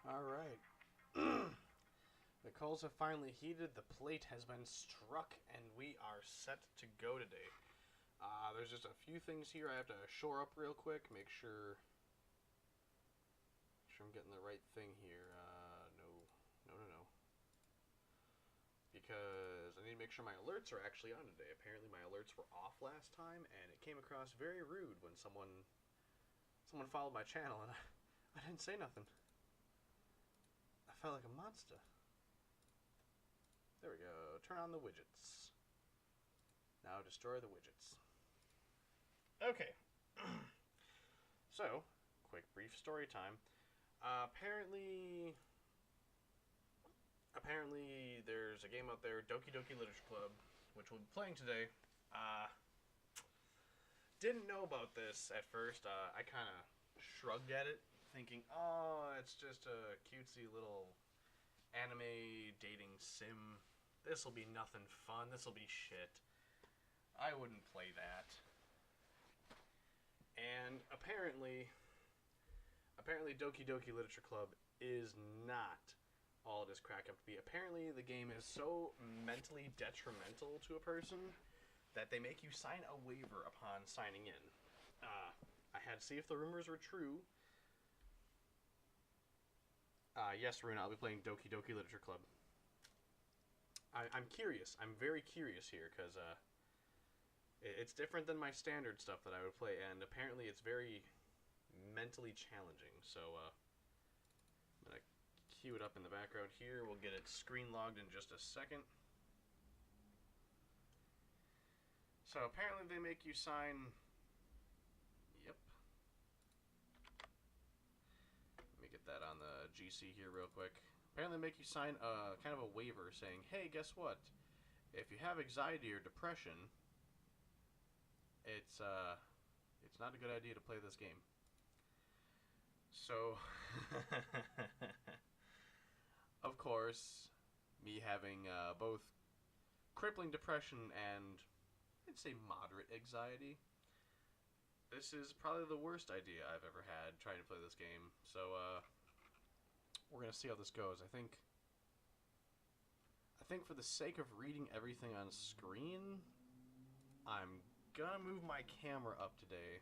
All right. The coals have finally heated, the plate has been struck, and we are set to go today. There's just a few things here I have to shore up real quick, make sure I'm getting the right thing here. No. Because I need to make sure my alerts are actually on today. Apparently my alerts were off last time, and it came across very rude when someone followed my channel, and I didn't say nothing. I felt like a monster. There we go. Turn on the widgets. Now destroy the widgets. Okay. So, quick brief story time. Apparently there's a game out there, Doki Doki Literature Club, which we'll be playing today. Didn't know about this at first. I kind of shrugged at it, thinking, oh, it's just a cutesy little anime dating sim. This'll be nothing fun. This'll be shit. I wouldn't play that. And apparently Doki Doki Literature Club is not all it is cracked up to be. Apparently the game is so mentally detrimental to a person that they make you sign a waiver upon signing in. I had to see if the rumors were true. Yes, Runa, I'll be playing Doki Doki Literature Club. I'm curious. I'm very curious here, because it's different than my standard stuff that I would play, and apparently it's very mentally challenging. So I'm going to queue it up in the background here. We'll get it screen logged in just a second. So apparently they make you sign... Yep. Let me get that on the GC here real quick. Apparently they make you sign kind of a waiver saying, hey, guess what? If you have anxiety or depression, it's not a good idea to play this game. So, of course, me having both crippling depression and, I'd say, moderate anxiety, this is probably the worst idea I've ever had trying to play this game. So, we're going to see how this goes. I think for the sake of reading everything on screen, I'm gonna move my camera up today.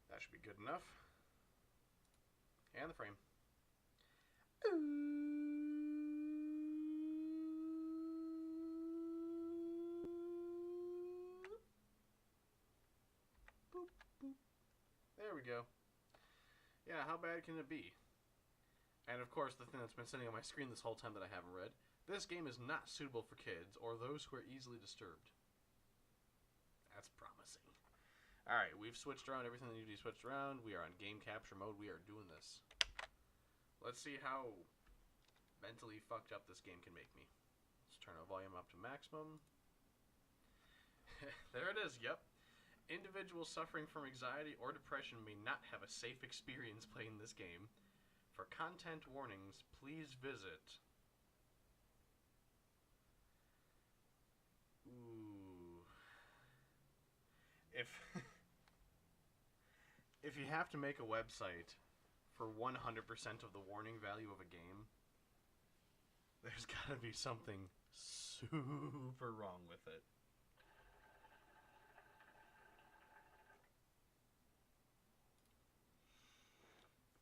That should be good enough. And the frame. Boop, boop. There we go. Yeah, how bad can it be? And of course, the thing that's been sitting on my screen this whole time that I haven't read, this game is not suitable for kids or those who are easily disturbed. That's promising. Alright, we've switched around everything that needs to be switched around. We are on game capture mode. We are doing this. Let's see how mentally fucked up this game can make me. Let's turn our volume up to maximum. There it is, yep. Individuals suffering from anxiety or depression may not have a safe experience playing this game. For content warnings, please visit... Ooh... If you have to make a website for 100% of the warning value of a game, there's gotta be something super wrong with it.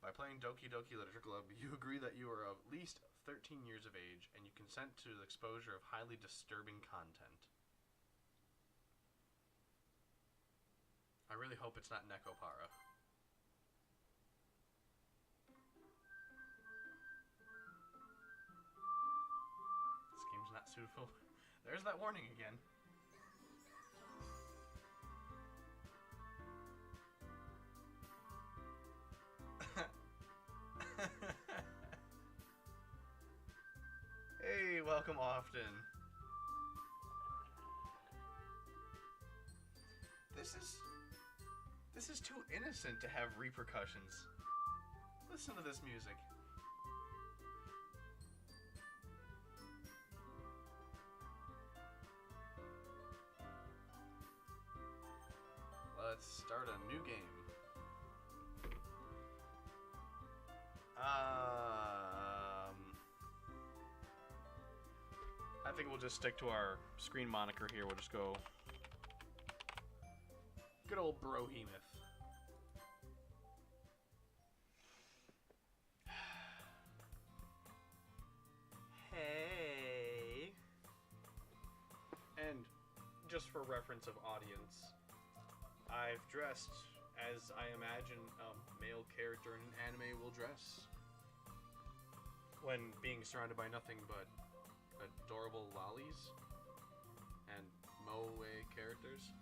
By playing Doki Doki Literature Club, you agree that you are at least 13 years of age and you consent to the exposure of highly disturbing content. I really hope it's not Nekopara. This game's not suitable. There's that warning again. Hey, welcome often. This This is too innocent to have repercussions. Listen to this music. Let's start a new game. I think we'll just stick to our screen moniker here. We'll just go good old Brohemoth. Hey. And just for reference of audience, I've dressed as I imagine a male character in an anime will dress when being surrounded by nothing but adorable lollies and moe characters.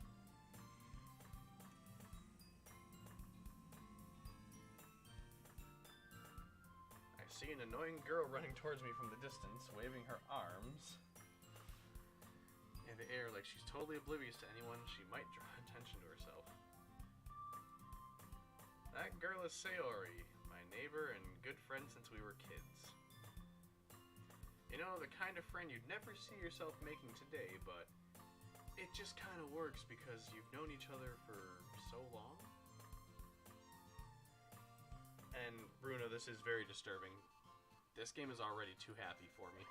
I see an annoying girl running towards me from the distance, waving her arms in the air like she's totally oblivious to anyone. She might draw attention to herself. That girl is Sayori, my neighbor and good friend since we were kids. You know, the kind of friend you'd never see yourself making today, but it just kind of works because you've known each other for so long. And Bruno, this is very disturbing. This game is already too happy for me.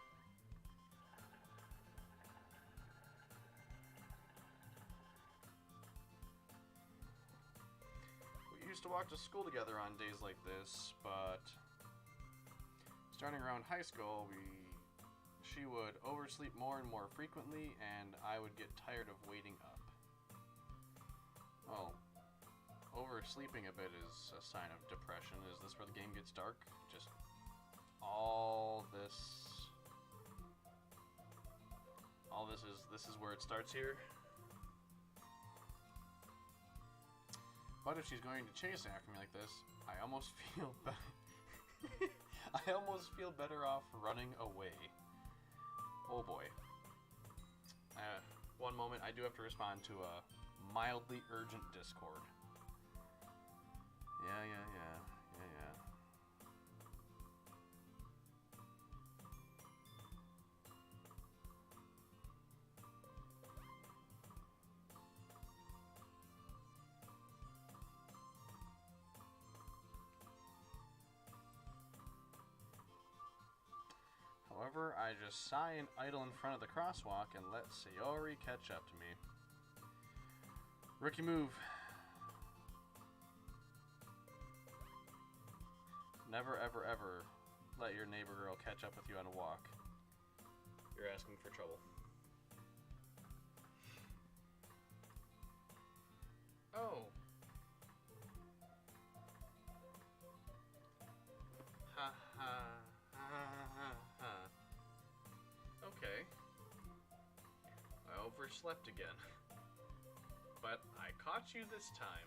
We used to walk to school together on days like this, but starting around high school, she would oversleep more and more frequently, and I would get tired of waiting up. Well, oversleeping a bit is a sign of depression. Is this where the game gets dark? Just all this is where it starts here. But if she's going to chase after me like this, I almost feel better off running away. Oh boy. One moment, I do have to respond to a mildly urgent Discord. Yeah. However, I just sigh and idle in front of the crosswalk and let Sayori catch up to me. Rookie move. Never, ever, ever let your neighbor girl catch up with you on a walk. You're asking for trouble. Oh. Ha ha. Okay. I overslept again. But I caught you this time.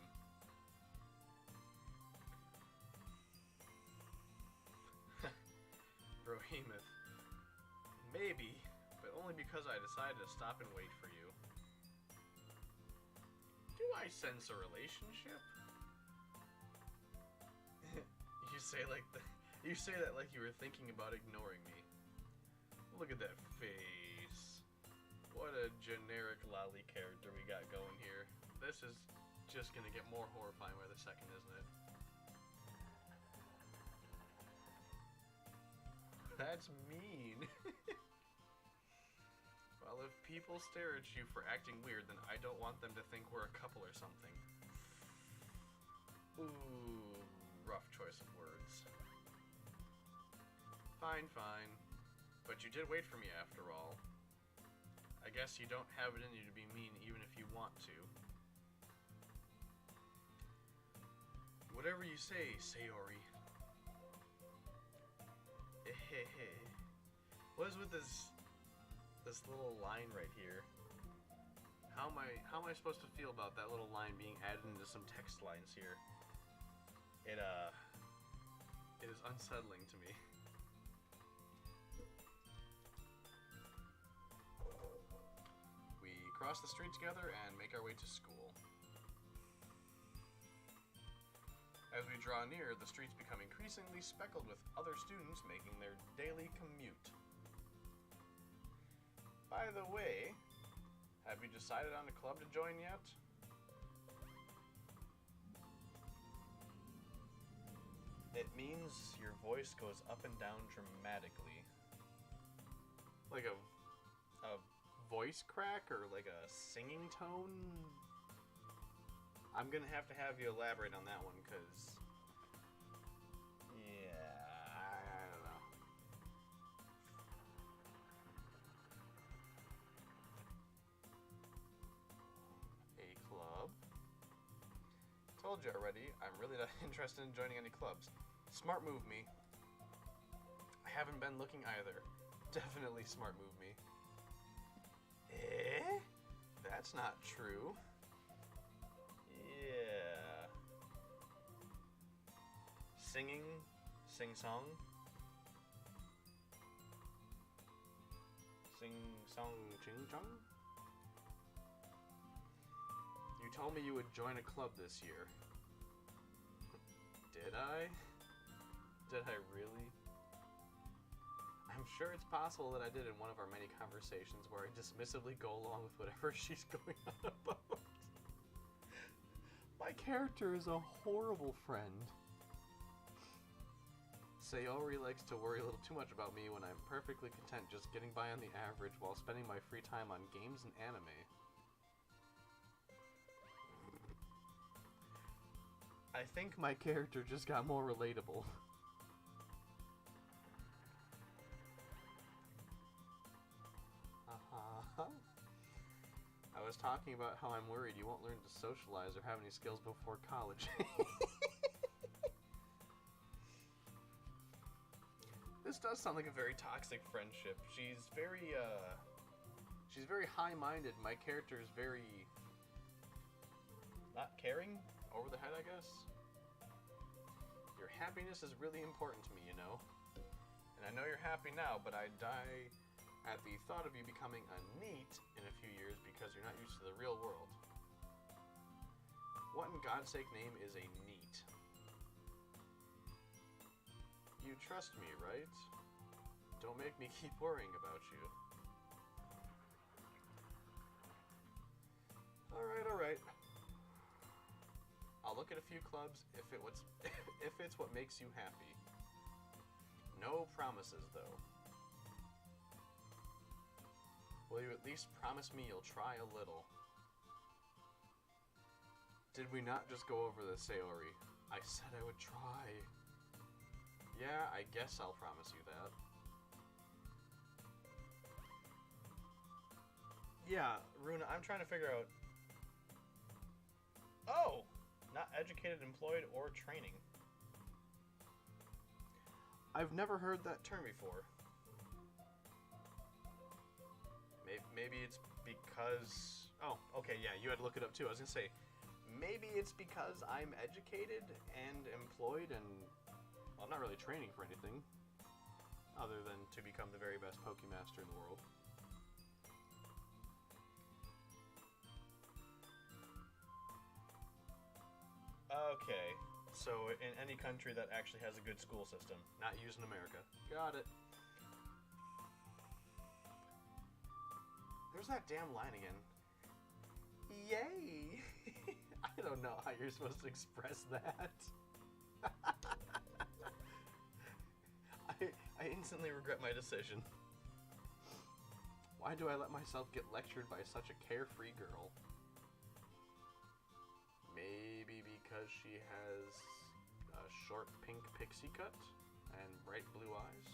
Brohemoth. Maybe, but only because I decided to stop and wait for you. Do I sense a relationship? You say that like you were thinking about ignoring me. Look at that face. What a generic lolly character we got going here. This is just gonna get more horrifying by the second, isn't it? That's mean. Well, if people stare at you for acting weird, then I don't want them to think we're a couple or something. Ooh, rough choice of words. Fine. But you did wait for me after all. I guess you don't have it in you to be mean even if you want to. Whatever you say, Sayori. What is with this little line right here? How am I supposed to feel about that little line being added into some text lines here? It is unsettling to me. We cross the street together and make our way to school. As we draw near, the streets become increasingly speckled with other students making their daily commute. By the way, have you decided on a club to join yet? It means your voice goes up and down dramatically. Like a voice crack or like a singing tone? I'm gonna have you elaborate on that one, because yeah, I don't know. A club? Told you already, I'm really not interested in joining any clubs. Smart move me. I haven't been looking either. Definitely smart move me. Eh? That's not true. Yeah. Singing? Sing-song? Sing-song ching-chong? You told me you would join a club this year. Did I? Did I really? I'm sure it's possible that I did in one of our many conversations where I dismissively go along with whatever she's going on about. My character is a horrible friend. Sayori likes to worry a little too much about me when I'm perfectly content just getting by on the average while spending my free time on games and anime. I think my character just got more relatable. I was talking about how I'm worried you won't learn to socialize or have any skills before college. This does sound like a very toxic friendship. She's very high-minded. My character is very not caring, over the head, I guess. Your happiness is really important to me, you know. And I know you're happy now, but I die at the thought of you becoming a NEET in a few years because you're not used to the real world. What in God's sake name is a NEET? You trust me, right? Don't make me keep worrying about you. Alright. I'll look at a few clubs if it's what makes you happy. No promises, though. Will you at least promise me you'll try a little? Did we not just go over this, Sayori? I said I would try. Yeah, I guess I'll promise you that. Yeah, Runa, I'm trying to figure out... Oh! Not educated, employed, or training. I've never heard that term before. Maybe it's because... Oh, okay, yeah, you had to look it up too. I was going to say, maybe it's because I'm educated and employed and... Well, I'm not really training for anything other than to become the very best Pokemaster in the world. Okay, so in any country that actually has a good school system, not used in America. Got it. There's that damn line again. Yay! I don't know how you're supposed to express that. I instantly regret my decision. Why do I let myself get lectured by such a carefree girl? Maybe because she has a short pink pixie cut and bright blue eyes?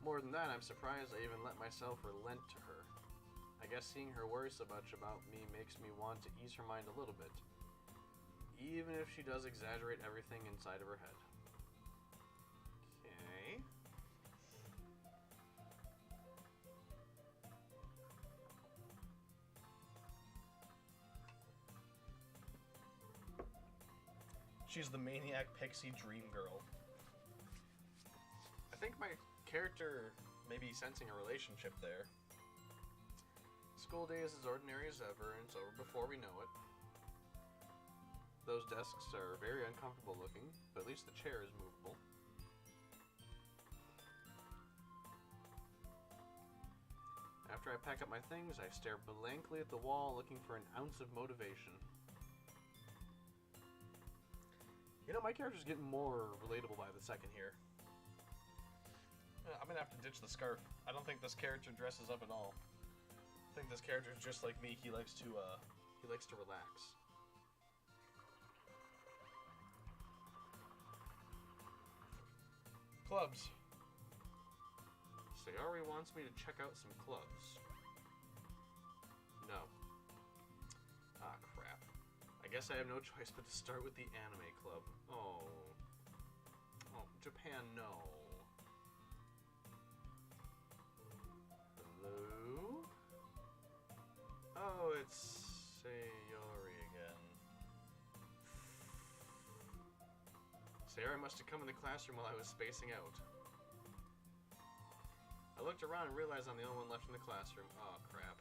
More than that, I'm surprised I even let myself relent to her. I guess seeing her worry so much about me makes me want to ease her mind a little bit, even if she does exaggerate everything inside of her head. Okay. She's the maniac pixie dream girl. I think my character may be sensing a relationship there. School day is as ordinary as ever, and it's over before we know it. Those desks are very uncomfortable looking, but at least the chair is movable. After I pack up my things, I stare blankly at the wall looking for an ounce of motivation. You know, my character's getting more relatable by the second here. I'm gonna have to ditch the scarf. I don't think this character dresses up at all. I think this character is just like me. He likes to relax. Clubs. Sayori wants me to check out some clubs. No. Ah, crap. I guess I have no choice but to start with the anime club. Oh. Oh, Japan, no. Hello? Oh, it's Sayori again. Sayori must have come in the classroom while I was spacing out. I looked around and realized I'm the only one left in the classroom. Oh, crap.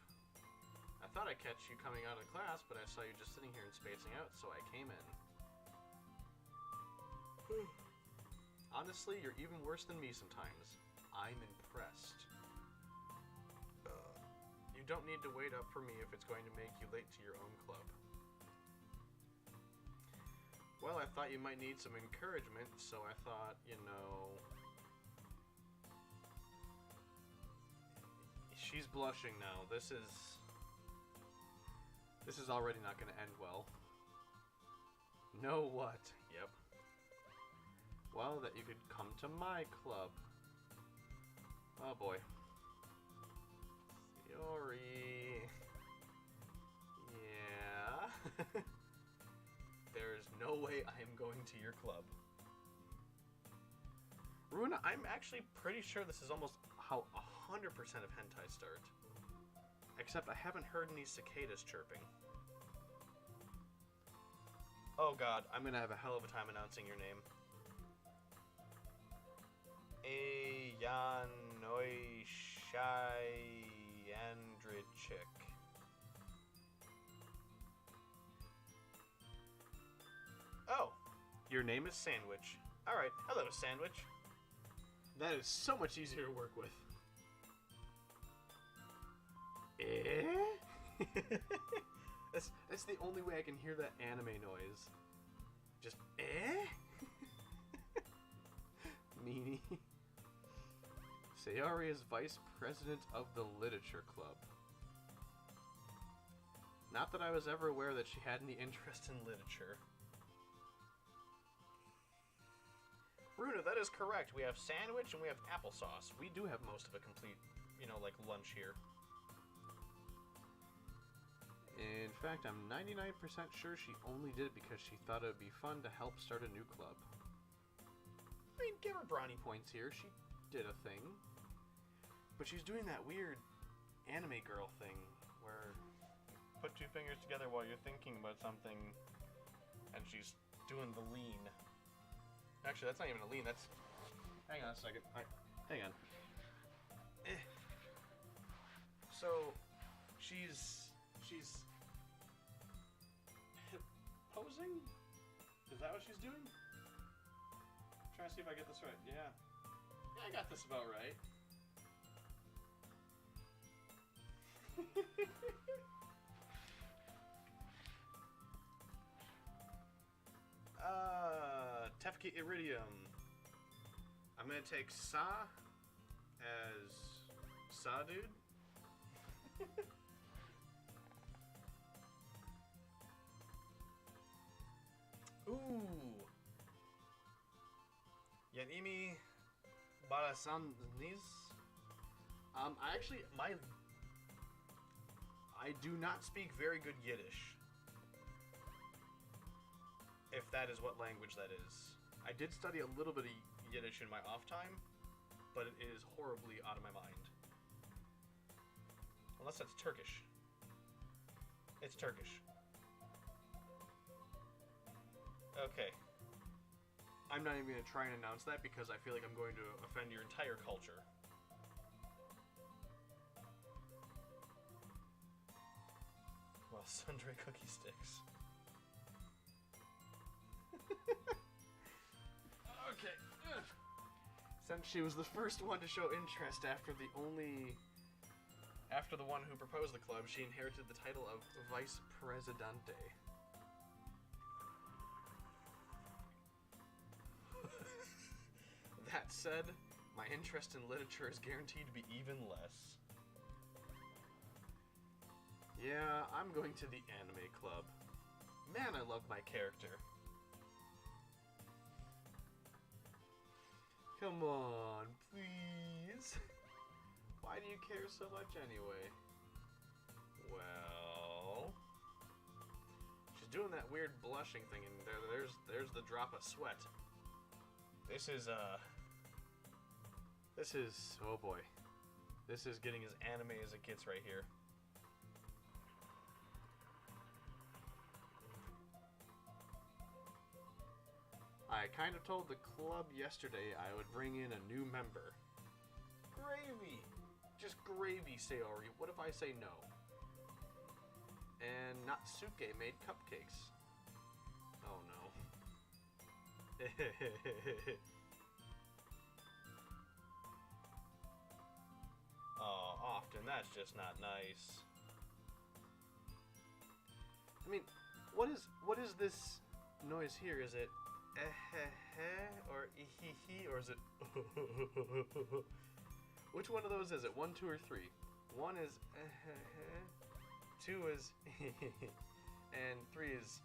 I thought I'd catch you coming out of class, but I saw you just sitting here and spacing out, so I came in. Honestly, you're even worse than me sometimes. I'm impressed. You don't need to wait up for me if it's going to make you late to your own club. Well, I thought you might need some encouragement, so I thought, you know... She's blushing now. This is already not going to end well. Know what? Yep. Well, that you could come to my club. Oh boy. Sayori. Yeah. There's no way I am going to your club. Runa, I'm actually pretty sure this is almost how 100% of hentai start. Except I haven't heard any cicadas chirping. Oh god, I'm gonna have a hell of a time announcing your name. Ayanoishayandrichik. Oh, your name is Sandwich. Alright, hello, Sandwich. That is so much easier to work with. Eh? That's the only way I can hear that anime noise. Just eh? Meanie. Sayori is vice president of the literature club. Not that I was ever aware that she had any interest in literature. Runa, that is correct. We have sandwich and we have applesauce. We do have most of a complete, like lunch here. In fact, I'm 99% sure she only did it because she thought it would be fun to help start a new club. I mean, give her brownie points here. She did a thing. But she's doing that weird anime girl thing where you put two fingers together while you're thinking about something and she's doing the lean. Actually, that's not even a lean. That's... Hang on a second. Hang on. So, she's hip posing? Is that what she's doing? I'm trying to see if I get this right. Yeah. Yeah, I got this about right. Tefki Iridium. I'm gonna take Sa as Sa dude. Ooh. Yanimi Barasannis. I do not speak very good Yiddish. If that is what language that is. I did study a little bit of Yiddish in my off time, but it is horribly out of my mind. Unless that's Turkish. It's Turkish. Okay. I'm not even going to try and announce that because I feel like I'm going to offend your entire culture. Well, sundry cookie sticks. Okay. Since she was the first one to show interest after the one who proposed the club, she inherited the title of Vice Presidente. That said, my interest in literature is guaranteed to be even less. Yeah, I'm going to the anime club. Man, I love my character. Come on, please. Why do you care so much anyway? Well, she's doing that weird blushing thing, and there's the drop of sweat. This is oh boy. This is getting as anime as it gets right here. I kind of told the club yesterday I would bring in a new member. Gravy! Just gravy, Sayori. What if I say no? And Natsuke made cupcakes. Oh no. Oh, often. That's just not nice. I mean, what is this noise here? Is it or or is it which one of those is it? 1, 2, or 3? 1 is 2 is and 3 is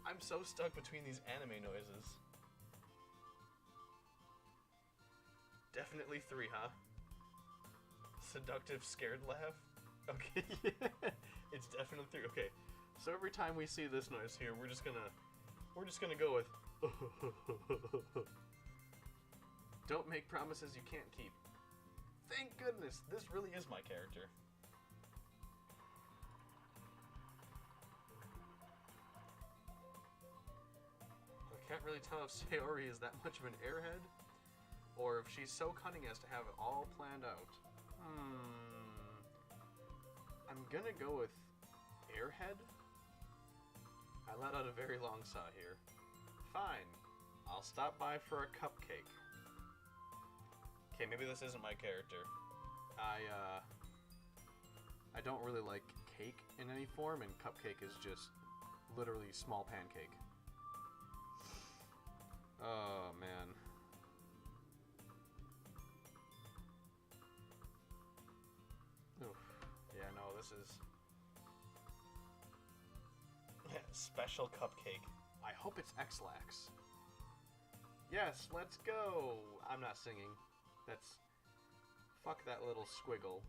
I'm so stuck between these anime noises. Definitely 3, huh? Seductive scared laugh? Okay, yeah. It's definitely 3. Okay. So every time we see this noise here, we're just gonna go with don't make promises you can't keep. Thank goodness, this really is my character. I can't really tell if Sayori is that much of an airhead, or if she's so cunning as to have it all planned out. I'm gonna go with airhead. I let out a very long sigh here. Fine. I'll stop by for a cupcake. Okay, maybe this isn't my character. I don't really like cake in any form, and cupcake is just literally small pancake. Oh, man. Oof. Yeah, no, this is... Special cupcake. I hope it's X-Lax. Yes, let's go! I'm not singing. That's... Fuck that little squiggle.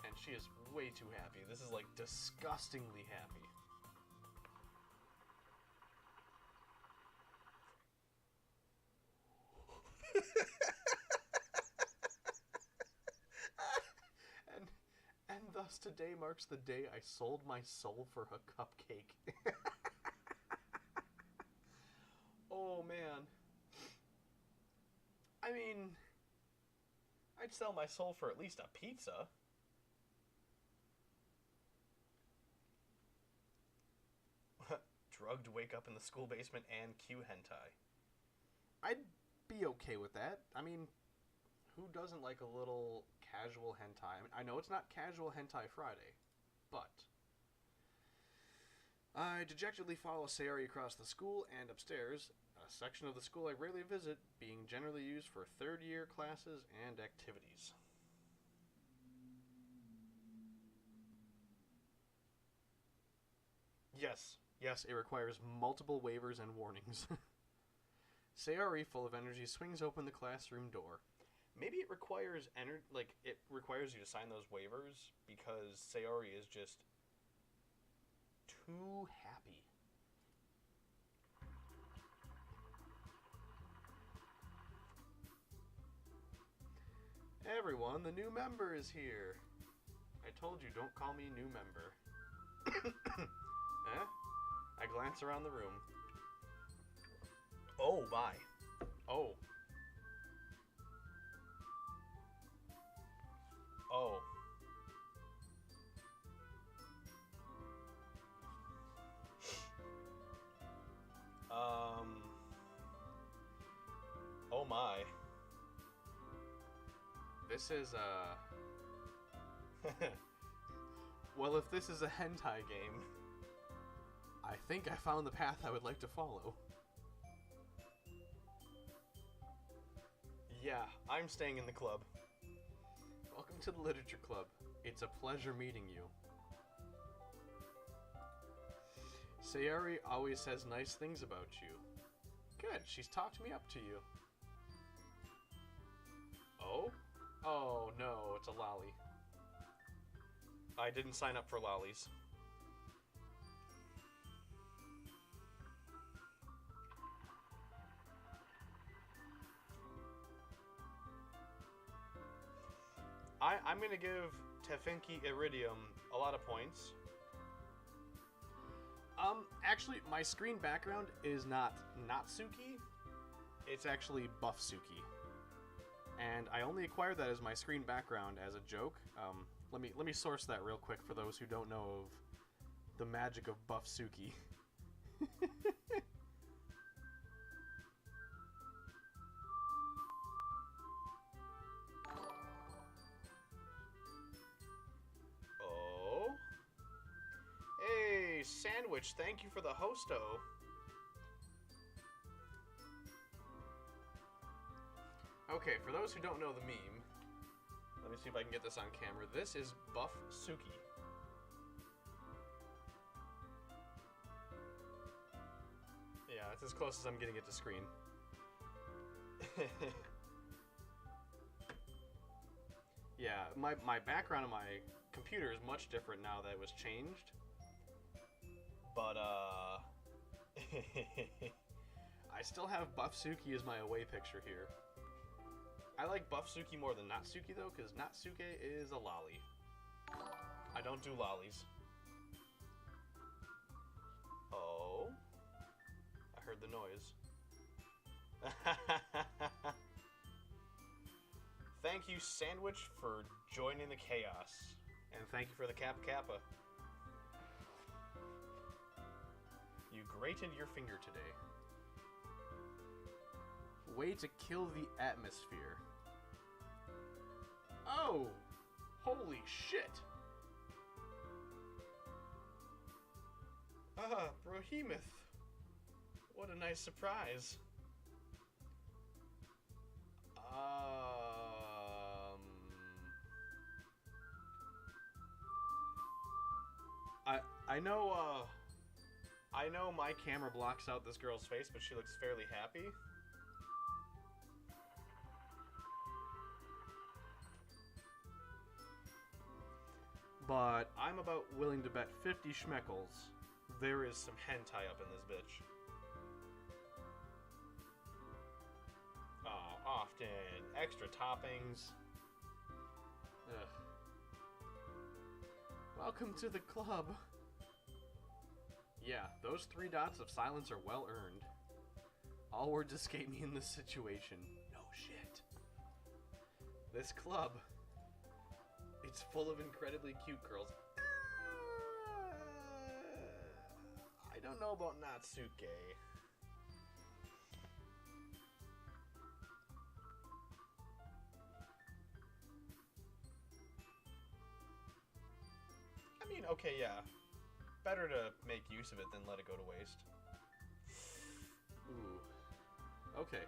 And she is way too happy. This is, like, disgustingly happy. And thus today marks the day I sold my soul for a cupcake. Oh, man. I mean, I'd sell my soul for at least a pizza. Drugged wake up in the school basement and cue hentai. I'd be okay with that. I mean, who doesn't like a little casual hentai? I mean, I know it's not Casual Hentai Friday, but... I dejectedly follow Sayori across the school and upstairs, a section of the school I rarely visit, being generally used for third-year classes and activities. Yes, it requires multiple waivers and warnings. Sayori, full of energy, swings open the classroom door. Maybe it requires it requires you to sign those waivers because Sayori is just too happy. Everyone, the new member is here. I told you, don't call me new member. Eh? I glance around the room. Oh, my. Oh. Oh. my. This is, well, if this is a hentai game, I think I found the path I would like to follow. Yeah, I'm staying in the club. Welcome to the Literature Club. It's a pleasure meeting you. Sayori always says nice things about you. Good, she's talked me up to you. Oh? Oh no, it's a lolly. I didn't sign up for lollies. I'm gonna give Tefinki Iridium a lot of points. Actually, my screen background is not Natsuki. It's actually Buffsuki. And I only acquired that as my screen background as a joke. Let me source that real quick for those who don't know of the magic of Buffsuki. Oh. Hey, Sandwich, thank you for the hosto. Okay, for those who don't know the meme, let me see if I can get this on camera. This is Buffsuki. Yeah, that's as close as I'm getting it to screen. Yeah, my background on my computer is much different now that it was changed. But, I still have Buffsuki as my away picture here. I like Buffsuki more than Natsuki, though, because Natsuke is a lolly. I don't do lollies. Oh? I heard the noise. Thank you, Sandwich, for joining the chaos. And thank you for the Kappa Kappa. You grated your finger today. Way to kill the atmosphere. Oh! Holy shit! Ah, Brohemoth. What a nice surprise. I know my camera blocks out this girl's face, but she looks fairly happy. But I'm about willing to bet 50 schmeckles there is some hentai up in this bitch. Often extra toppings. Ugh. Welcome to the club. Yeah, those 3 dots of silence are well earned. All words escape me in this situation. No shit. This club, it's full of incredibly cute girls. I don't know about Natsuke. I mean, okay, yeah. Better to make use of it than let it go to waste. Ooh. Okay.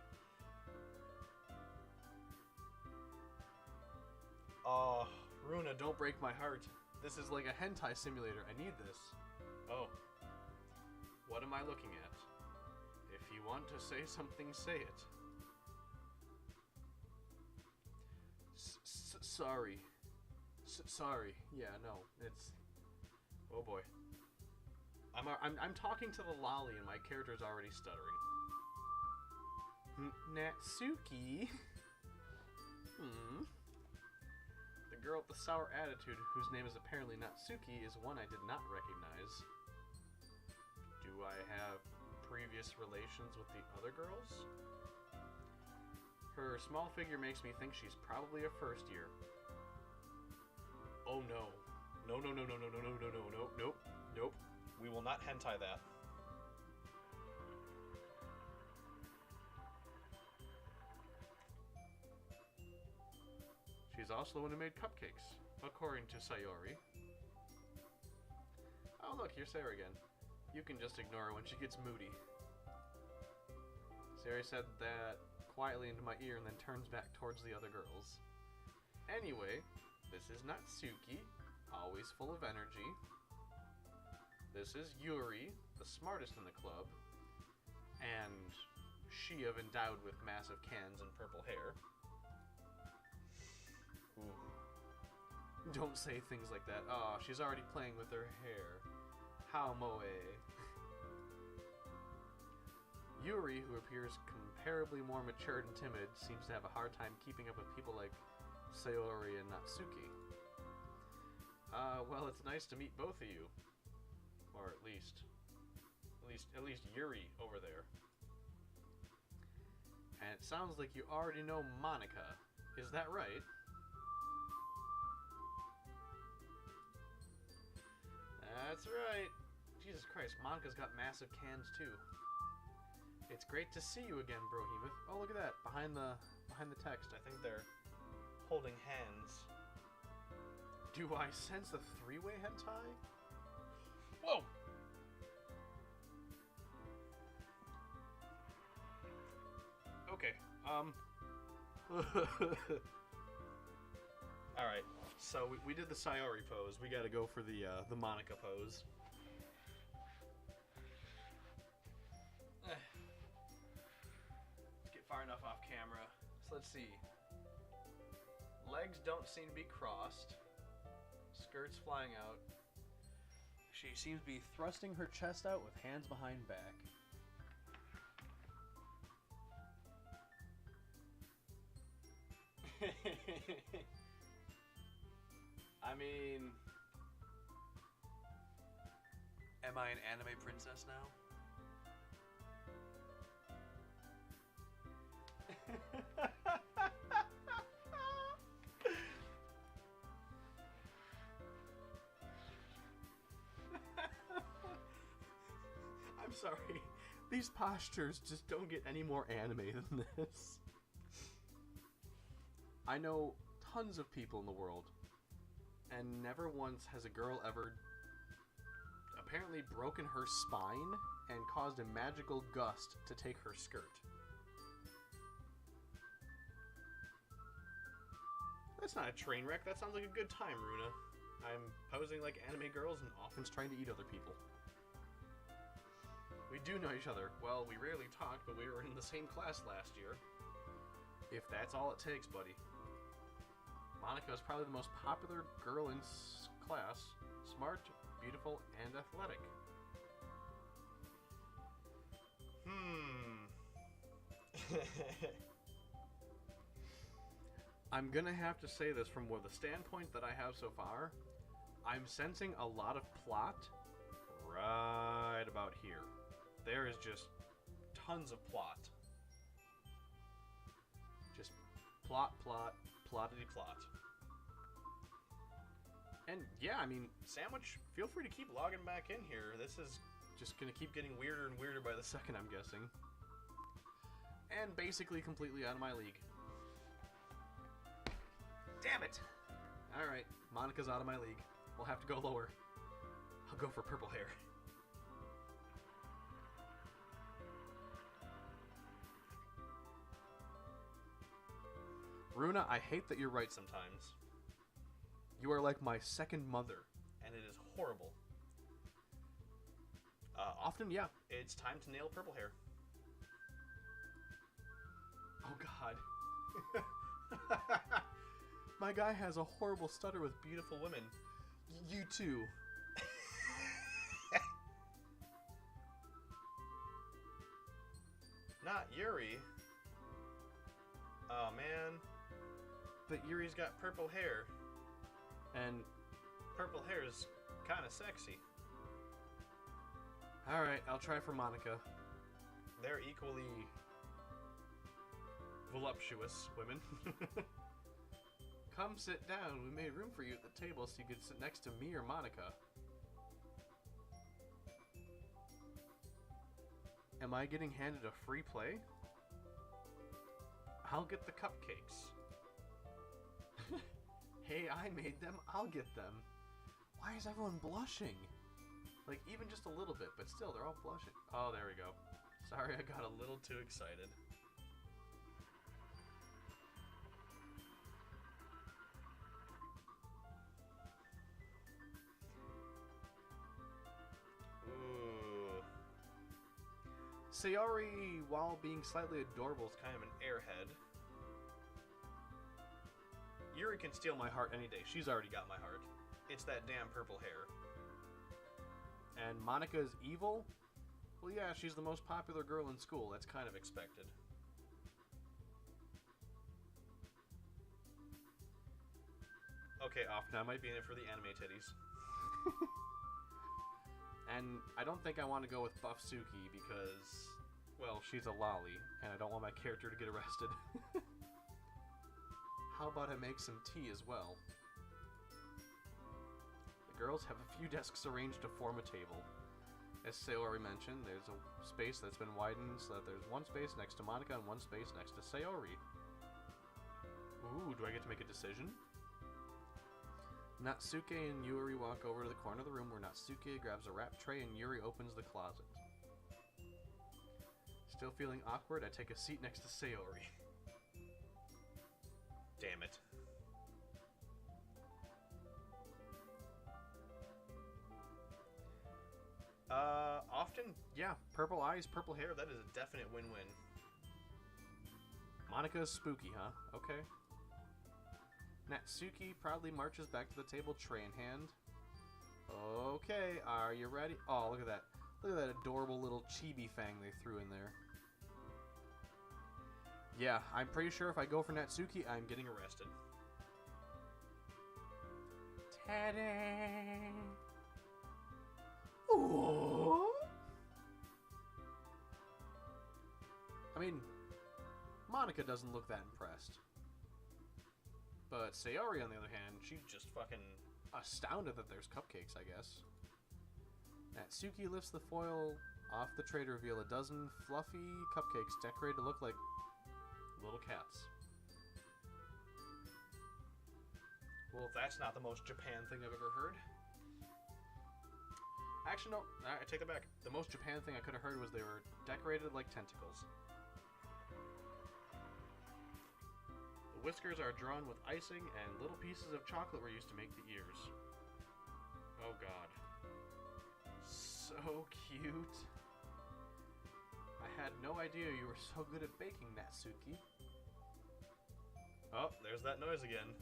Runa, don't break my heart. This is like a hentai simulator. I need this. Oh. What am I looking at? If you want to say something, say it. Sorry. Sorry. Yeah, no. It's... Oh boy. I'm talking to the lolly and my character's already stuttering. Natsuki? The girl with the sour attitude, whose name is apparently Natsuki, is one I did not recognize. Do I have previous relations with the other girls? Her small figure makes me think she's probably a first year. Oh no. No, no, no, no, no, no, no, no, no, no, nope, nope. We will not hentai that. She's also the one who made cupcakes, according to Sayori. Oh look, here's Sarah again. You can just ignore her when she gets moody. Sayori said that quietly into my ear and then turns back towards the other girls. Anyway, this is Natsuki, always full of energy. This is Yuri, the smartest in the club, and she of endowed with massive cans and purple hair. Ooh. Don't say things like that. Oh, she's already playing with her hair. How moe. Yuri, who appears comparably more matured and timid, seems to have a hard time keeping up with people like Sayori and Natsuki. Well, it's nice to meet both of you. Or at least Yuri over there. And it sounds like you already know Monika. Is that right? That's right. Jesus Christ, Monika's got massive cans too. It's great to see you again, Brohemoth. Oh, look at that. Behind the text. I think they're holding hands. Do I sense a three-way hentai? Whoa! Okay, Alright, so we did the Sayori pose. We gotta go for the Monika pose. Let's get far enough off camera. So let's see. Legs don't seem to be crossed. Skirt's flying out. She seems to be thrusting her chest out with hands behind back. I mean, am I an anime princess now? I'm sorry. These postures just don't get any more anime than this. I know tons of people in the world, and never once has a girl ever apparently broken her spine and caused a magical gust to take her skirt. That's not a train wreck. That sounds like a good time, Runa. I'm posing like anime girls and often trying to eat other people. We do know each other. Well, we rarely talked, but we were in the same class last year. If that's all it takes, buddy. Monika is probably the most popular girl in class. Smart, beautiful, and athletic. I'm gonna have to say this from the standpoint that I have so far. I'm sensing a lot of plot right about here. There is just tons of plot. Just plot, plottity plot. And yeah, I mean, Sandwich, feel free to keep logging back in here. This is just gonna keep getting weirder and weirder by the second, I'm guessing. And basically completely out of my league. Damn it! Alright, Monika's out of my league. We'll have to go lower. I'll go for purple hair. Runa, I hate that you're right sometimes. You are like my second mother, and it is horrible. Often, yeah, it's time to nail purple hair. Oh god. My guy has a horrible stutter with beautiful women. You too. Not Yuri. Oh man. But Yuri's got purple hair. And purple hair is kind of sexy. Alright, I'll try for Monika. They're equally voluptuous women. Come sit down. We made room for you at the table so you could sit next to me or Monika. Am I getting handed a free play? I'll get the cupcakes. Hey, I made them, I'll get them. Why is everyone blushing? Like, even just a little bit, but still, they're all blushing. Oh, there we go. Sorry, I got a little too excited. Ooh. Sayori, while being slightly adorable, is kind of an airhead. Yuri can steal my heart any day. She's already got my heart. It's that damn purple hair. And Monica is evil? Well, yeah, she's the most popular girl in school. That's kind of expected. Okay, I might be in it for the anime titties. And I don't think I want to go with Buff Suki because, well, she's a lolly, and I don't want my character to get arrested. How about I make some tea as well? The girls have a few desks arranged to form a table. As Sayori mentioned, there's a space that's been widened so that there's one space next to Monica and one space next to Sayori. Ooh, do I get to make a decision? Natsuke and Yuri walk over to the corner of the room where Natsuke grabs a wrap tray and Yuri opens the closet. Still feeling awkward, I take a seat next to Sayori. Damn it. Often, yeah, purple eyes, purple hair, that is a definite win-win. Monica's spooky, huh? Okay. Natsuki proudly marches back to the table, tray in hand. Okay, are you ready? Oh, look at that. Look at that adorable little chibi fang they threw in there. Yeah, I'm pretty sure if I go for Natsuki, I'm getting arrested. Ta-da! Ooh. I mean, Monica doesn't look that impressed. But Sayori, on the other hand, she's just fucking astounded that there's cupcakes, I guess. Natsuki lifts the foil off the tray to reveal a dozen fluffy cupcakes decorated to look like little cats. Well, that's not the most Japan thing I've ever heard. Actually, no, I take that back. The most Japan thing I could have heard was they were decorated like tentacles. The whiskers are drawn with icing, and little pieces of chocolate were used to make the ears. Oh god. So cute. I had no idea you were so good at baking, Natsuki. Oh, there's that noise again.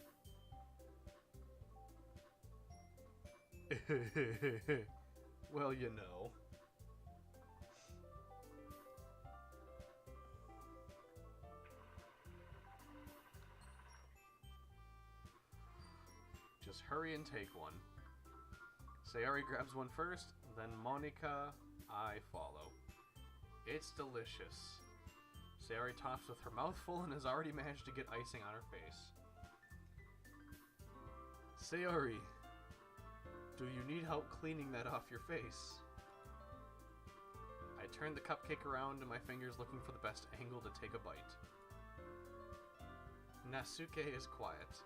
Well, you know. Just hurry and take one. Sayori grabs one first, then Monica, I follow. It's delicious. Sayori tops with her mouth full and has already managed to get icing on her face. Sayori, do you need help cleaning that off your face? I turn the cupcake around and my fingers looking for the best angle to take a bite. Natsuke is quiet.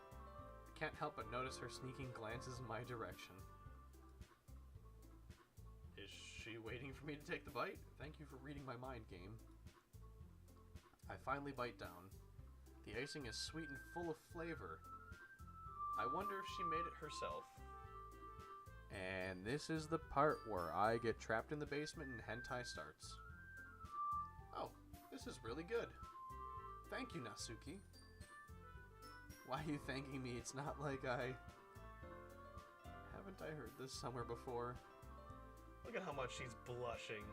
I can't help but notice her sneaking glances in my direction. Is she waiting for me to take the bite? Thank you for reading my mind game. I finally bite down. The icing is sweet and full of flavor. I wonder if she made it herself. And this is the part where I get trapped in the basement and hentai starts. Oh, this is really good. Thank you, Natsuki. Why are you thanking me? It's not like I... Haven't I heard this somewhere before? Look at how much she's blushing.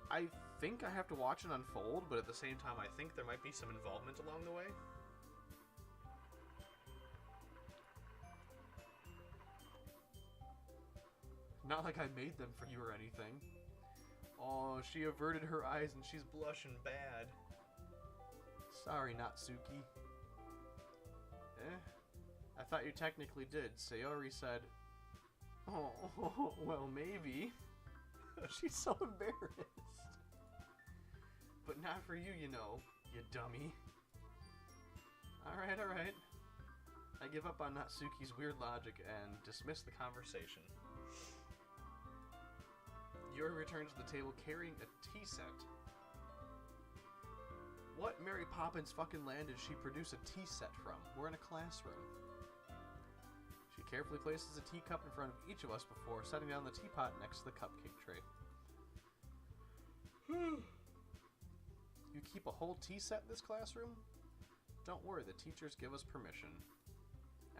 I think I have to watch it unfold, but at the same time I think there might be some involvement along the way. Not like I made them for you or anything. Oh, she averted her eyes and she's Blushing bad. sorry, Natsuki. I thought you technically did. Sayori said, oh, well, maybe. She's so embarrassed. But not for you, you know, you dummy. Alright, alright. I give up on Natsuki's weird logic and dismiss the conversation. Yuri returns to the table carrying a tea set. What Mary Poppins fucking land did she produce a tea set from? We're in a classroom. She carefully places a teacup in front of each of us before setting down the teapot next to the cupcake tray. You keep a whole tea set in this classroom? Don't worry, the teachers give us permission.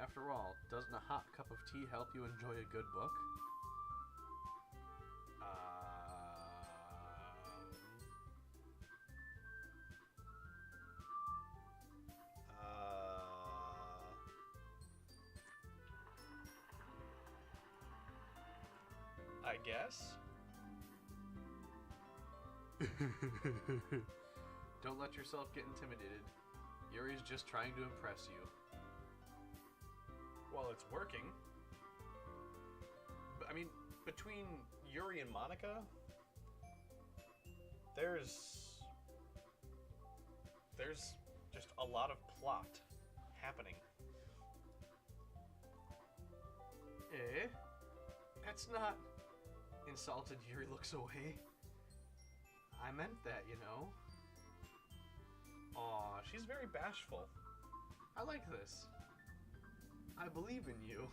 After all, doesn't a hot cup of tea help you enjoy a good book? I guess. Don't let yourself get intimidated. Yuri's just trying to impress you. Well, it's working. I mean, between Yuri and Monika, there's just a lot of plot happening. Eh? That's not... Insulted, Yuri looks away. I meant that, you know. Aw, she's very bashful. I like this. I believe in you.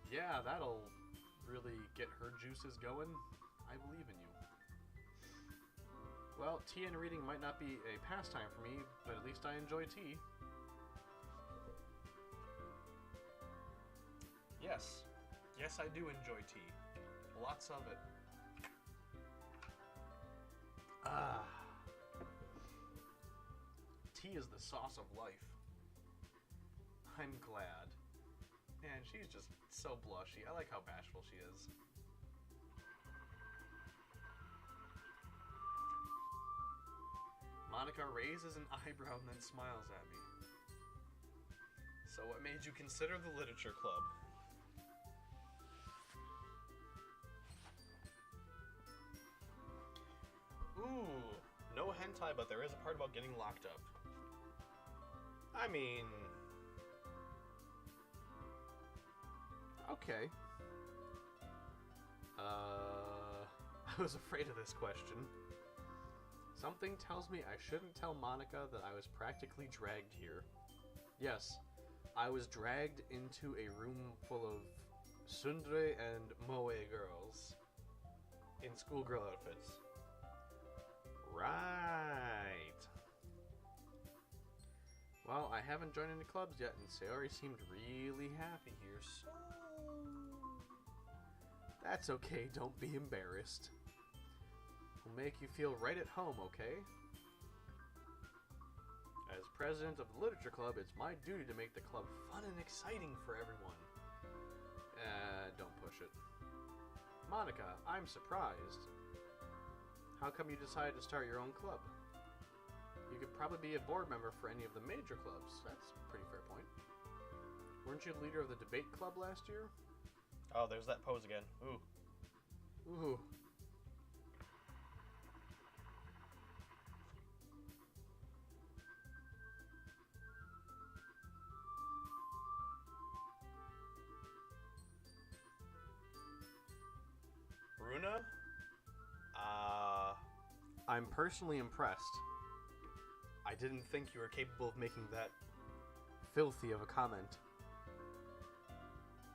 Yeah, that'll really get her juices going. I believe in you. Well, tea and reading might not be a pastime for me, but at least I enjoy tea. Yes. Yes, I do enjoy tea. Lots of it. Ah. Tea is the sauce of life. I'm glad. And she's just so blushy. I like how bashful she is. Monika raises an eyebrow and then smiles at me. So what made you consider the literature club? Ooh, no hentai, but there is a part about getting locked up. I mean... Okay. I was afraid of this question. Something tells me I shouldn't tell Monika that I was practically dragged here. Yes, I was dragged into a room full of tsundere and moe girls in schoolgirl outfits. Right. Well, I haven't joined any clubs yet, and Sayori seemed really happy here, so... That's okay, don't be embarrassed. We'll make you feel right at home, okay? As president of the Literature Club, it's my duty to make the club fun and exciting for everyone. Don't push it. Monika, I'm surprised. How come you decided to start your own club? You could probably be a board member for any of the major clubs. That's a pretty fair point. Weren't you leader of the debate club last year? Oh, there's that pose again. Ooh. Ooh. Runa? I'm personally impressed. I didn't think you were capable of making that filthy of a comment.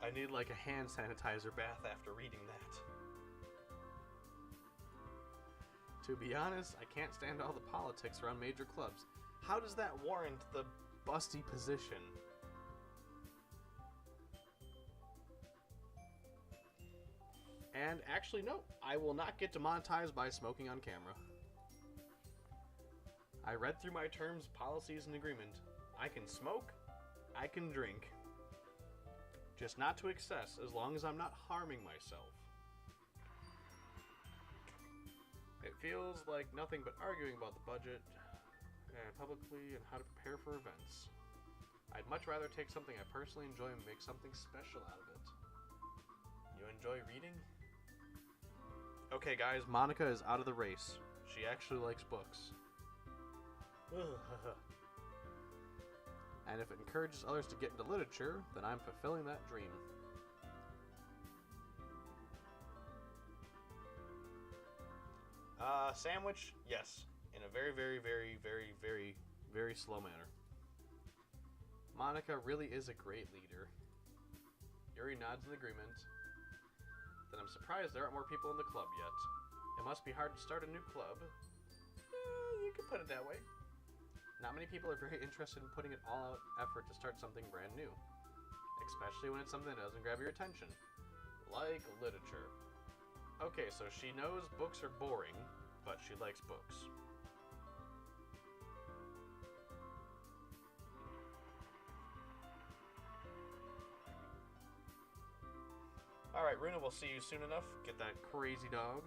I need like a hand sanitizer bath after reading that. To be honest, I can't stand all the politics around major clubs. How does that warrant the busty position? And actually, no, I will not get demonetized by smoking on camera. I read through my terms, policies, and agreement. I can smoke, I can drink. Just not to excess, as long as I'm not harming myself. It feels like nothing but arguing about the budget and publicly and how to prepare for events. I'd much rather take something I personally enjoy and make something special out of it. You enjoy reading? Okay guys, Monika is out of the race. She actually likes books. And if it encourages others to get into literature, then I'm fulfilling that dream. Sandwich, yes. In a very, very, very, very, very, very slow manner. Monica really is a great leader. Yuri nods in agreement. Then I'm surprised there aren't more people in the club yet. It must be hard to start a new club. You could put it that way. Not many people are very interested in putting an all-out effort to start something brand new. Especially when it's something that doesn't grab your attention. Like literature. Okay, so she knows books are boring, but she likes books. Alright, Runa, we'll see you soon enough. Get that crazy dog.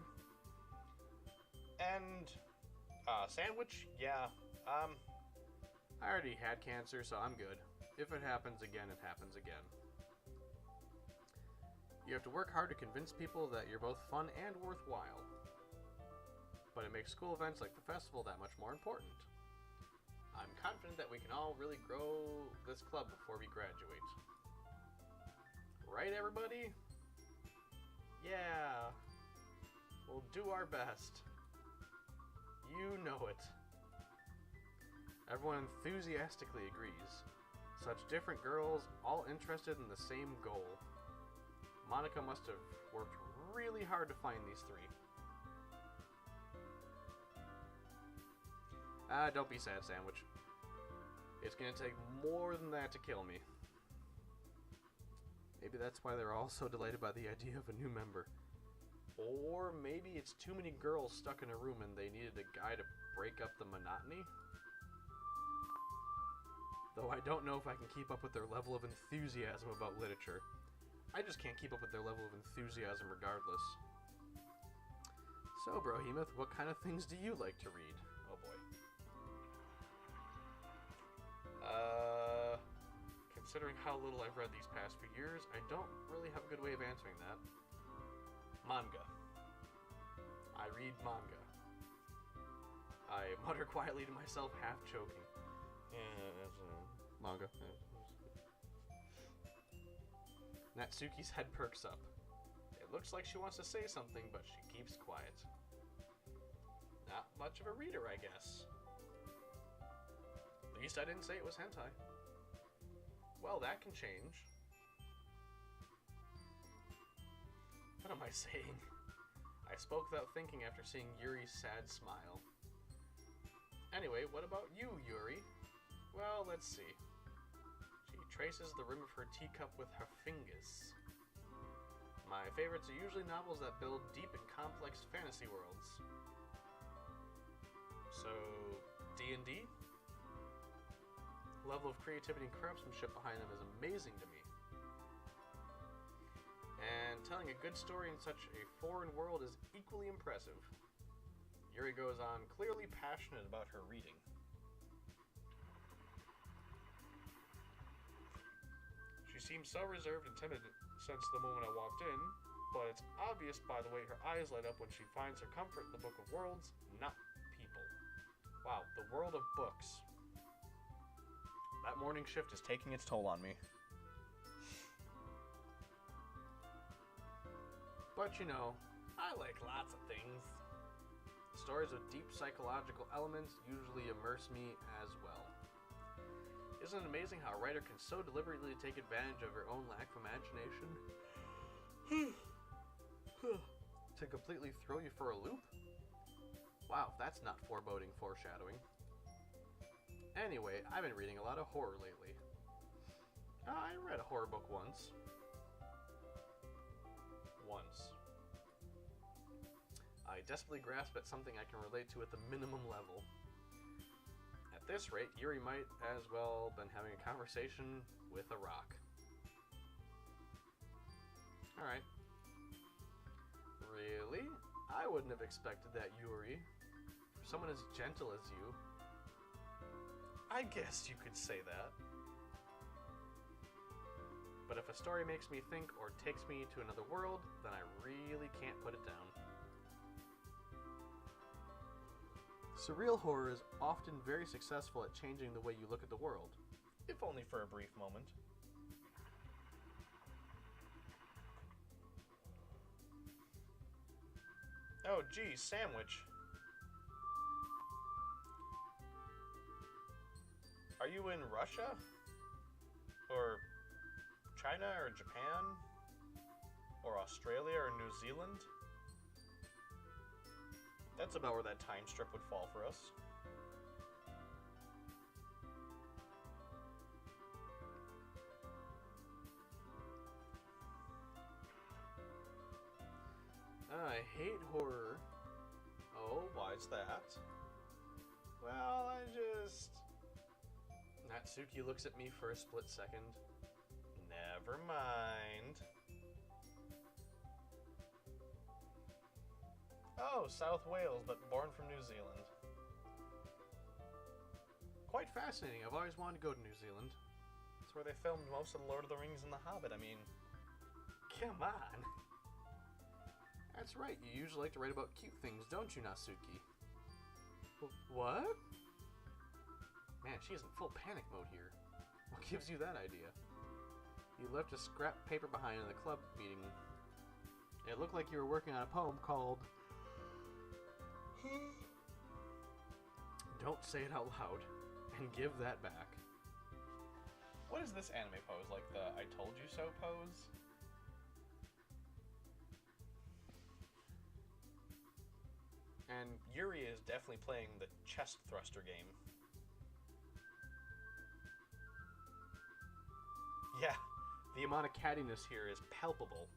And, sandwich? Yeah, I already had cancer, so I'm good. If it happens again, it happens again. You have to work hard to convince people that you're both fun and worthwhile. But it makes school events like the festival that much more important. I'm confident that we can all really grow this club before we graduate. Right, everybody? Yeah. We'll do our best. You know it. Everyone enthusiastically agrees. Such different girls, all interested in the same goal. Monica must have worked really hard to find these three. Don't be sad, Sandwich. It's gonna take more than that to kill me. Maybe that's why they're all so delighted by the idea of a new member. Or maybe it's too many girls stuck in a room and they needed a guy to break up the monotony? Though I don't know if I can keep up with their level of enthusiasm about literature. I just can't keep up with their level of enthusiasm regardless. So, Brohemoth, what kind of things do you like to read? Oh boy. Considering how little I've read these past few years, I don't really have a good way of answering that. Manga. I read manga. I mutter quietly to myself, half choking. Yeah, that's manga. Natsuki's head perks up. It looks like she wants to say something, but she keeps quiet. Not much of a reader, I guess. At least I didn't say it was hentai. Well, that can change. What am I saying? I spoke without thinking after seeing Yuri's sad smile. Anyway, what about you, Yuri? Well, let's see. She traces the rim of her teacup with her fingers. My favorites are usually novels that build deep and complex fantasy worlds. So, D&D? Level of creativity and craftsmanship behind them is amazing to me. And telling a good story in such a foreign world is equally impressive. Yuri goes on, clearly passionate about her reading. She seems so reserved and timid since the moment I walked in, but it's obvious by the way her eyes light up when she finds her comfort in the Book of Worlds, not people. Wow, the world of books. That morning shift is taking its toll on me. But you know, I like lots of things. Stories with deep psychological elements usually immerse me as well. Isn't it amazing how a writer can so deliberately take advantage of her own lack of imagination? To completely throw you for a loop? Wow, that's not foreboding foreshadowing. Anyway, I've been reading a lot of horror lately. I read a horror book once. I desperately grasp at something I can relate to at the minimum level. At this rate, Yuri might as well been having a conversation with a rock. Alright. Really? I wouldn't have expected that, Yuri. For someone as gentle as you. I guess you could say that. But if a story makes me think or takes me to another world, then I really can't put it down. Surreal horror is often very successful at changing the way you look at the world. if only for a brief moment. Oh, geez, sandwich. Are you in Russia? Or China or Japan? Or Australia or New Zealand? That's about where that time strip would fall for us. I hate horror. Oh, why's that? Well, Natsuki looks at me for a split second. Never mind. Oh, South Wales, but born from New Zealand. Quite fascinating. I've always wanted to go to New Zealand. It's where they filmed most of The Lord of the Rings and The Hobbit. I mean, come on. That's right. You usually like to write about cute things, don't you, Natsuki? What? Man, she is in full panic mode here. What gives you that idea? You left a scrap paper behind in the club meeting. It looked like you were working on a poem called... Don't say it out loud, and give that back. What is this anime pose? Like the I told you so pose? And Yuri is definitely playing the chest thruster game. Yeah, the amount of cattiness here is palpable.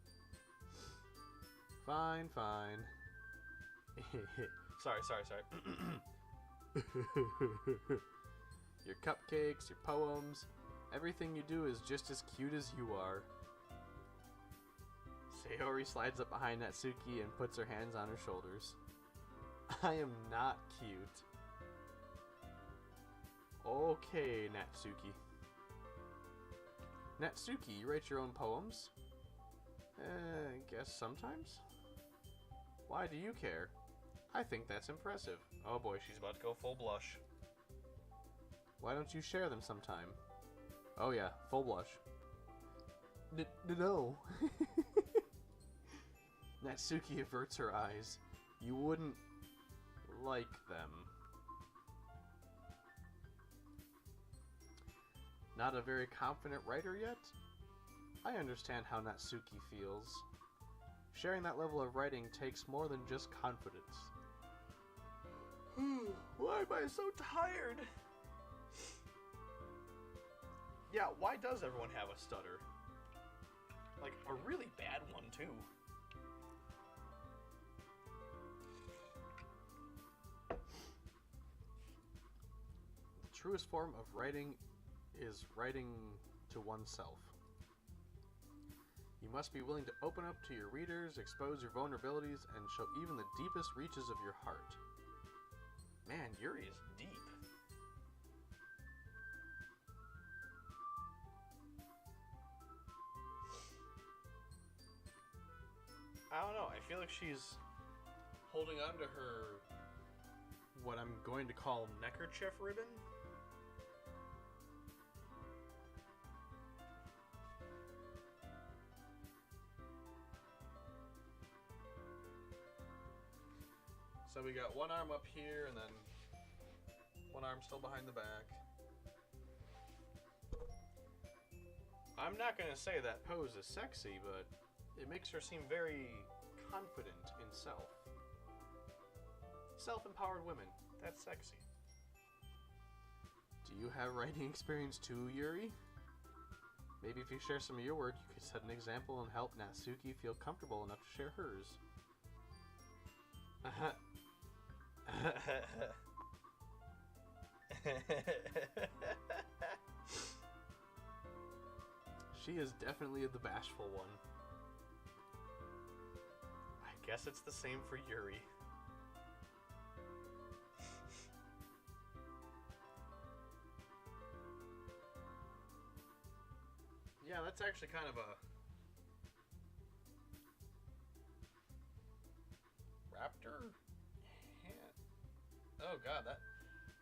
Fine. Sorry. Your cupcakes, your poems, everything you do is just as cute as you are. Sayori slides up behind Natsuki and puts her hands on her shoulders. I am not cute. Okay, Natsuki. Natsuki, you write your own poems? I guess sometimes? Why do you care? I think that's impressive. Oh boy, she's about to go full blush. Why don't you share them sometime? Oh yeah, full blush. No. Natsuki averts her eyes. You wouldn't like them. Not a very confident writer yet? I understand how Natsuki feels. Sharing that level of writing takes more than just confidence. Why am I so tired? Yeah, why does everyone have a stutter? Like, a really bad one, too. The truest form of writing is writing to oneself. You must be willing to open up to your readers, expose your vulnerabilities, and show even the deepest reaches of your heart. Man, Yuri is deep. I don't know, I feel like she's holding on to her, what I'm going to call neckerchief ribbon. So we got one arm up here, and then one arm still behind the back. I'm not going to say that pose is sexy, but it makes her seem very confident in self. Self-empowered women, that's sexy. Do you have writing experience too, Yuri? Maybe if you share some of your work, you could set an example and help Natsuki feel comfortable enough to share hers. She is definitely the bashful one. I guess it's the same for Yuri. Yeah, that's actually kind of a raptor. Oh god,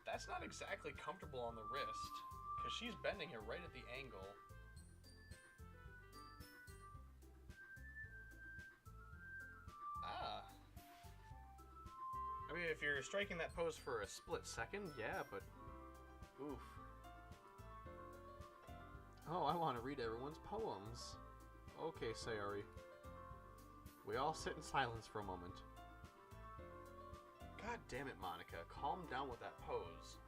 that's not exactly comfortable on the wrist, Because she's bending it right at the angle. Ah. I mean, if you're striking that pose for a split second, yeah, but... Oof. Oh, I want to read everyone's poems. Okay, Sayori. We all sit in silence for a moment. God damn it, Monica. Calm down with that pose.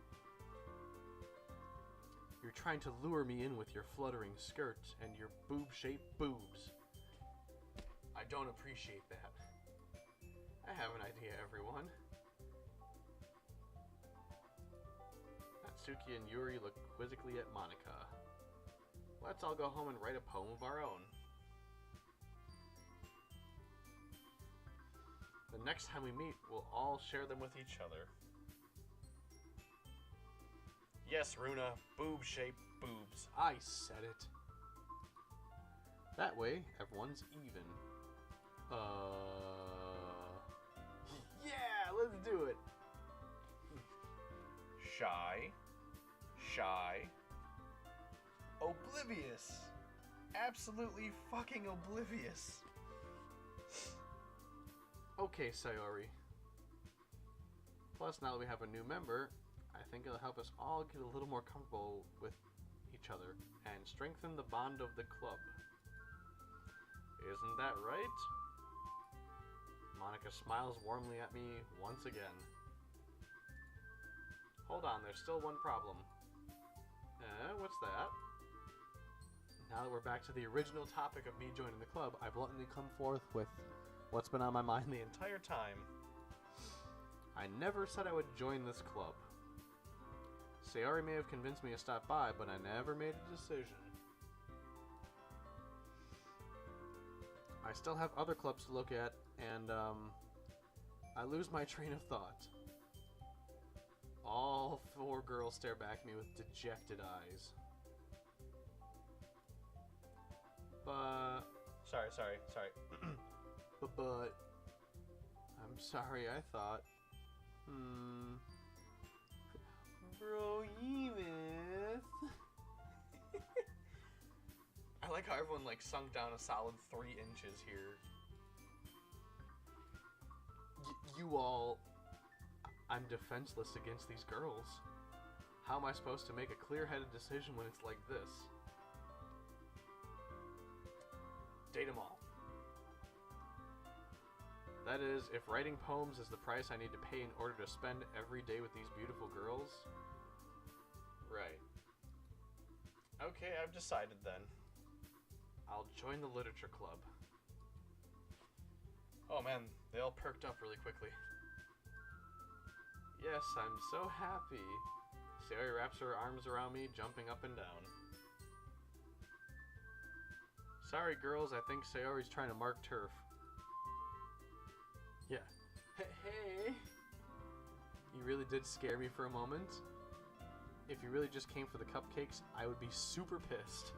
You're trying to lure me in with your fluttering skirt and your boob-shaped boobs. I don't appreciate that. I have an idea, everyone. Natsuki and Yuri look quizzically at Monica. Let's all go home and write a poem of our own. The next time we meet, we'll all share them with each other. Yes, Runa, boob-shaped boobs. I said it. That way, everyone's even. Yeah, let's do it. Shy. Shy. Oblivious. Absolutely fucking oblivious. Okay, Sayori. Plus, now that we have a new member, I think it'll help us all get a little more comfortable with each other and strengthen the bond of the club. Isn't that right? Monica smiles warmly at me once again. Hold on, there's still one problem. What's that? Now that we're back to the original topic of me joining the club, I bluntly come forth with what's been on my mind the entire time. I never said I would join this club. Sayori may have convinced me to stop by, but I never made a decision. I still have other clubs to look at, and I lose my train of thought. All four girls stare back at me with dejected eyes. But... Sorry. But... I'm sorry, I thought... Bro, Evis... I like how everyone, sunk down a solid 3 inches here. You all... I'm defenseless against these girls. How am I supposed to make a clear-headed decision when it's like this? Date 'em all. That is, if writing poems is the price I need to pay in order to spend every day with these beautiful girls... Right. Okay, I've decided then. I'll join the literature club. Oh man, they all perked up really quickly. Yes, I'm so happy. Sayori wraps her arms around me, jumping up and down. Sorry, girls, I think Sayori's trying to mark turf. Yeah. Hey! You really did scare me for a moment. If you really just came for the cupcakes, I would be super pissed.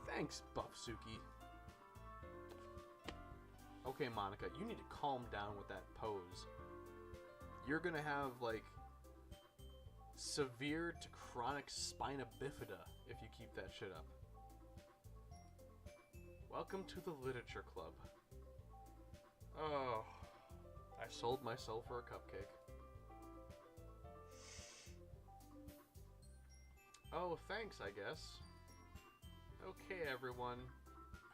Thanks, Buffsuki. Okay, Monica, you need to calm down with that pose. You're gonna have, severe to chronic spina bifida if you keep that shit up. Welcome to the literature club. Oh, I sold my soul for a cupcake. Oh, thanks, I guess. Okay, everyone.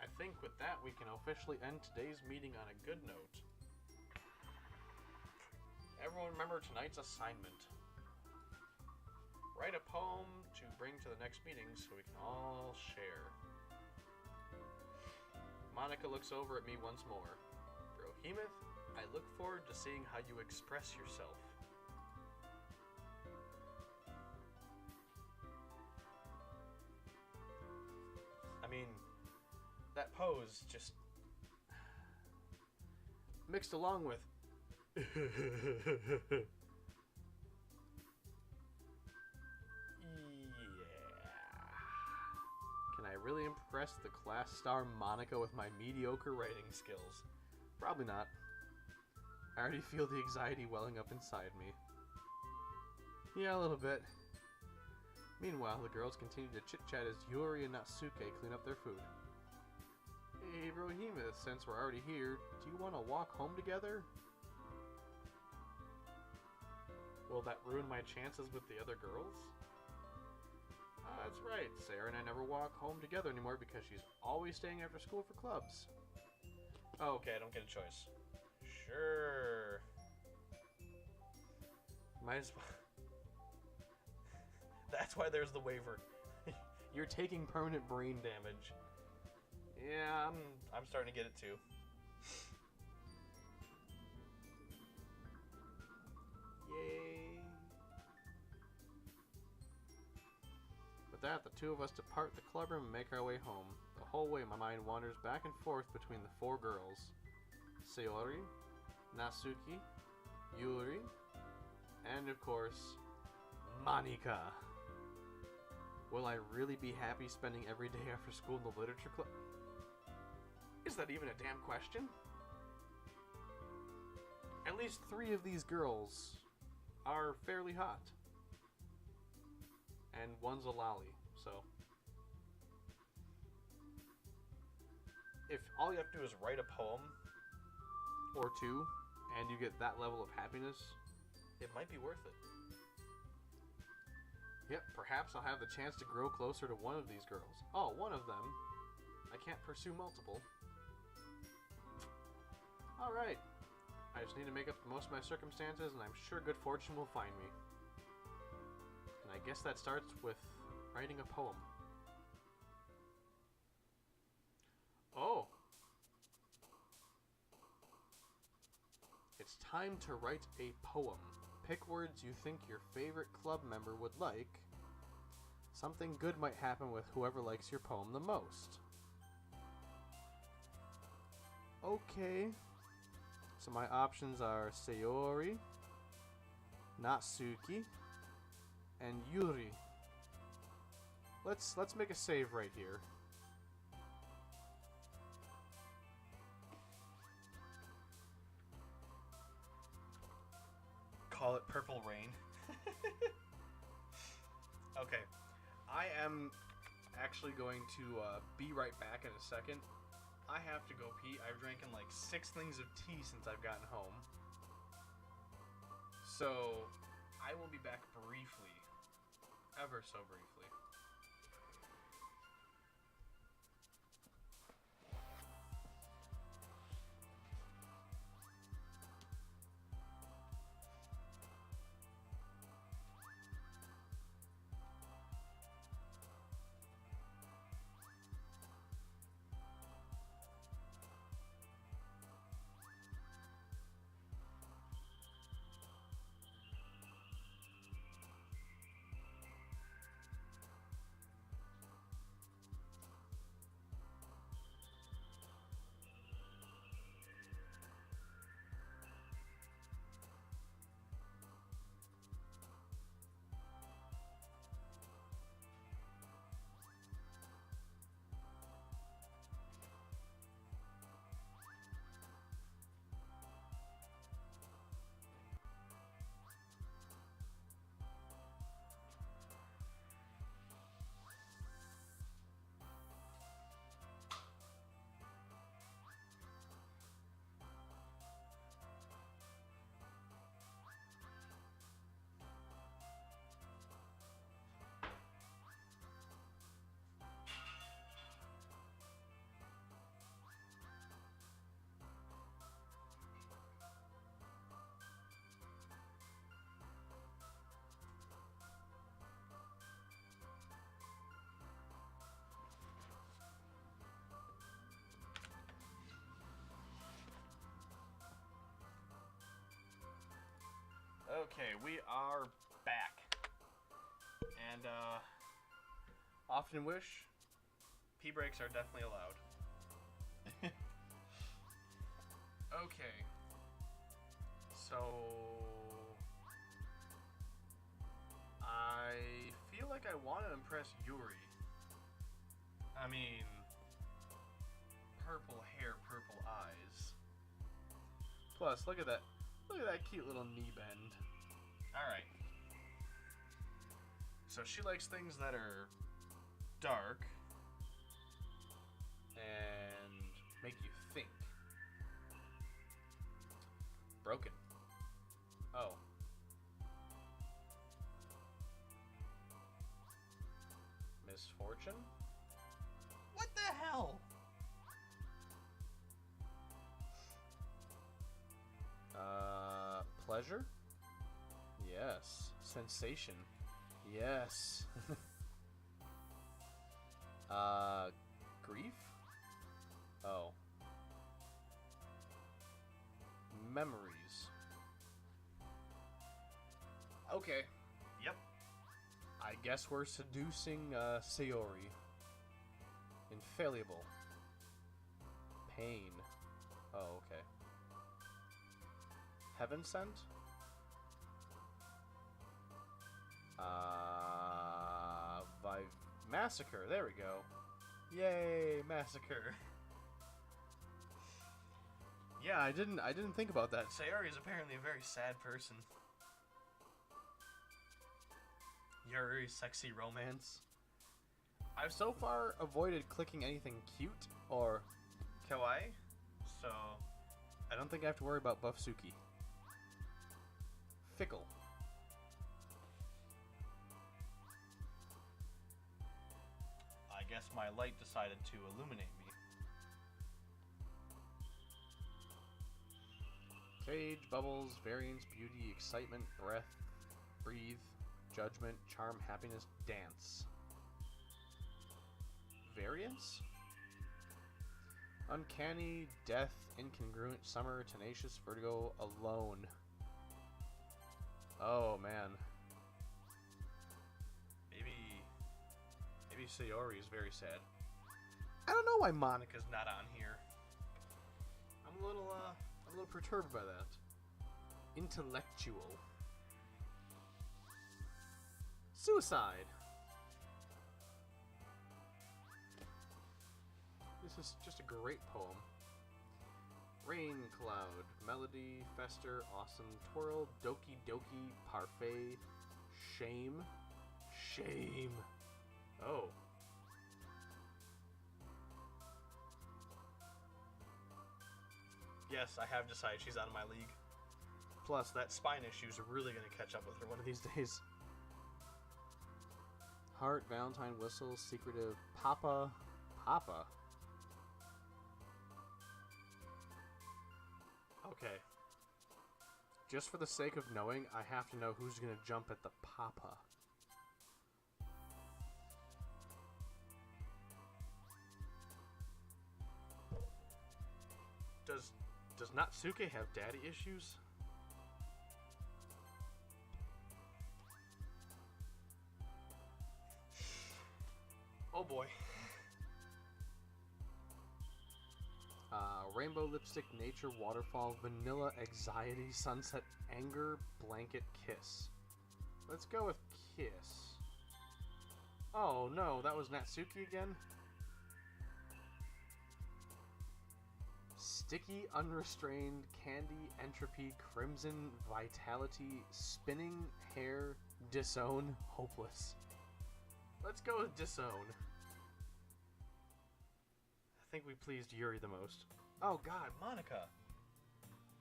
I think with that we can officially end today's meeting on a good note. Everyone remember tonight's assignment. Write a poem to bring to the next meeting so we can all share. Monica looks over at me once more. Brohemoth, I look forward to seeing how you express yourself. I mean, that pose just... mixed along with... Yeah. Can I really impress the class star Monica with my mediocre writing skills? Probably not. I already feel the anxiety welling up inside me. Yeah, a little bit. Meanwhile, the girls continue to chit-chat as Yuri and Natsuke clean up their food. Hey, Brohemus, since we're already here, do you want to walk home together? Will that ruin my chances with the other girls? That's right, Sarah and I never walk home together anymore because she's always staying after school for clubs. Oh, okay, I don't get a choice. Sure. Might as well. That's why there's the waiver. You're taking permanent brain damage. Yeah, I'm starting to get it too. Yay. With that, the two of us depart the clubroom and make our way home. The whole way, my mind wanders back and forth between the four girls. Sayori, Natsuki, Yuri, and of course, Monika. Will I really be happy spending every day after school in the literature club? Is that even a damn question? At least 3 of these girls are fairly hot. And one's a lolly, so. If all you have to do is write a poem, or 2, and you get that level of happiness, it might be worth it. Yep, perhaps I'll have the chance to grow closer to one of these girls. Oh, one of them. I can't pursue multiple. Alright. I just need to make up the most of my circumstances, and I'm sure good fortune will find me. And I guess that starts with writing a poem. Oh. It's time to write a poem. Pick words you think your favorite club member would like. Something good might happen with whoever likes your poem the most. Okay. So my options are Sayori, Natsuki, and Yuri. Let's make a save right here. Call it Purple Rain. Okay. I am actually going to be right back in a second. I have to go pee. I've drank like 6 things of tea since I've gotten home. So, I will be back briefly. Ever so briefly. Okay, we are back. And, Often wish. pee breaks are definitely allowed. Okay. So, I feel like I want to impress Yuri. I mean, purple hair, purple eyes. Plus, look at that. Look at that cute little knee bend. Alright. So she likes things that are dark And make you think. Broken. Oh. Misfortune? What the hell? Pleasure? Yes. Sensation? Yes. Grief? Oh. Memories. Okay. Yep. I guess we're seducing, Sayori. Infallible. Pain. Oh, okay. Heaven sent? Massacre. There we go. Yay, massacre. Yeah, I didn't think about that. Sayori is apparently a very sad person. Yuri, sexy romance. I've so far avoided clicking anything cute or Kawaii? So, I don't think I have to worry about Buff Suki. Fickle. I guess my light decided to illuminate me. Cage, bubbles, variance, beauty, excitement, breath, breathe, judgment, charm, happiness, dance. Variance? Uncanny, death, incongruent, summer, tenacious, vertigo, alone. Oh, man. Maybe Sayori is very sad. I don't know why Monica's not on here. I'm a little perturbed by that. Intellectual. Suicide. This is just a great poem. Rain cloud, melody, fester, awesome, twirl, doki doki, parfait, shame. Shame. Oh. Yes, I have decided she's out of my league. Plus, that spine issues are really going to catch up with her one of these days. Heart, Valentine, whistle, secretive, Papa. Papa. Okay. Just for the sake of knowing, I have to know who's going to jump at the Papa. Does Natsuke have daddy issues? Oh boy. Rainbow lipstick, nature, waterfall, vanilla, anxiety, sunset, anger, blanket, kiss. Let's go with kiss. Oh no, that was Natsuki again? Sticky, unrestrained, candy, entropy, crimson, vitality, spinning, hair, disown, hopeless. Let's go with disown. I think we pleased Yuri the most. Oh god, Monica.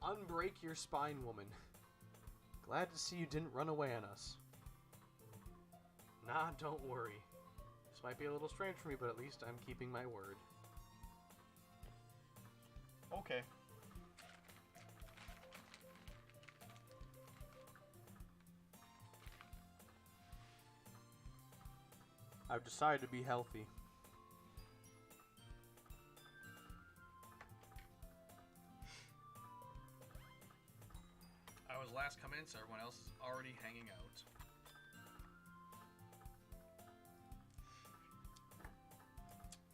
Unbreak your spine, woman. Glad to see you didn't run away on us. Nah, don't worry. This might be a little strange for me, but at least I'm keeping my word. Okay. I've decided to be healthy. I was last come in, so everyone else is already hanging out.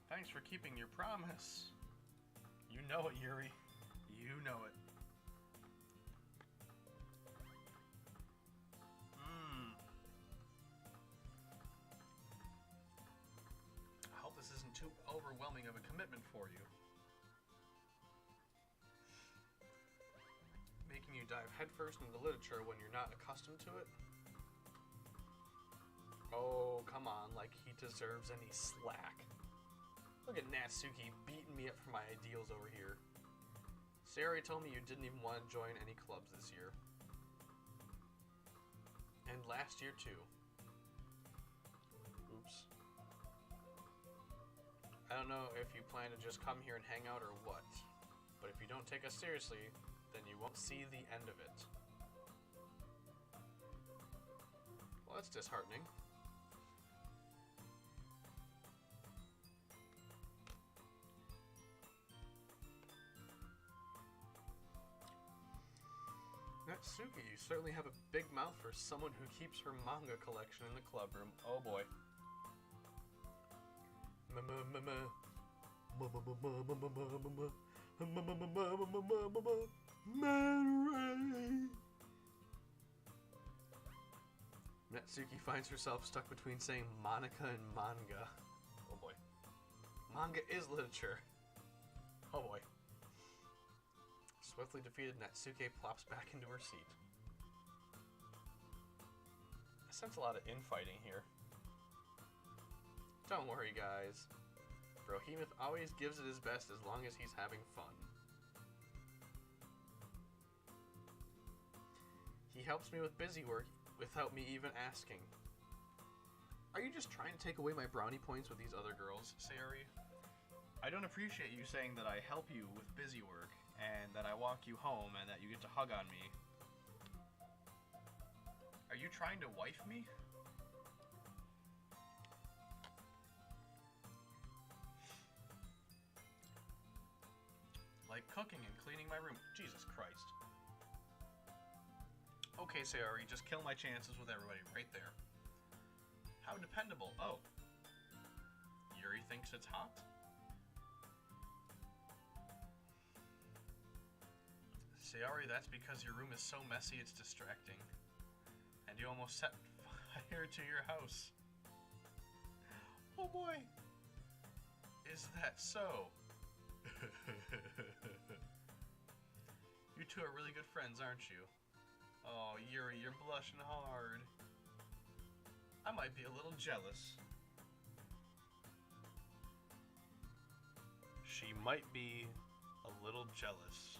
Thanks for keeping your promise. You know it, Yuri. You know it. I hope this isn't too overwhelming of a commitment for you. Making you dive headfirst into literature when you're not accustomed to it? Oh, come on, like he deserves any slack. Look at Natsuki beating me up for my ideals over here. Sayori told me you didn't even want to join any clubs this year. And last year too. Oops. I don't know if you plan to just come here and hang out or what, but if you don't take us seriously, then you won't see the end of it. Well, that's disheartening. Natsuki, you certainly have a big mouth for someone who keeps her manga collection in the club room. Oh boy. Natsuki finds herself stuck between saying Monica and manga. Oh boy. Manga is literature. Oh boy. Swiftly defeated, Natsuki plops back into her seat. I sense a lot of infighting here. Don't worry, guys. Brohemoth always gives it his best as long as he's having fun. He helps me with busy work without me even asking. Are you just trying to take away my brownie points with these other girls, Sayori? I don't appreciate you saying that I help you with busy work, and that I walk you home, and that you get to hug on me. Are you trying to wife me? Like cooking and cleaning my room. Jesus Christ. Okay, Sayori, just kill my chances with everybody right there. How dependable. Oh. Yuri thinks it's hot? Sayori, that's because your room is so messy it's distracting. And you almost set fire to your house. Oh boy. Is that so? You two are really good friends, aren't you? Oh, Yuri, you're blushing hard. I might be a little jealous. She might be a little jealous.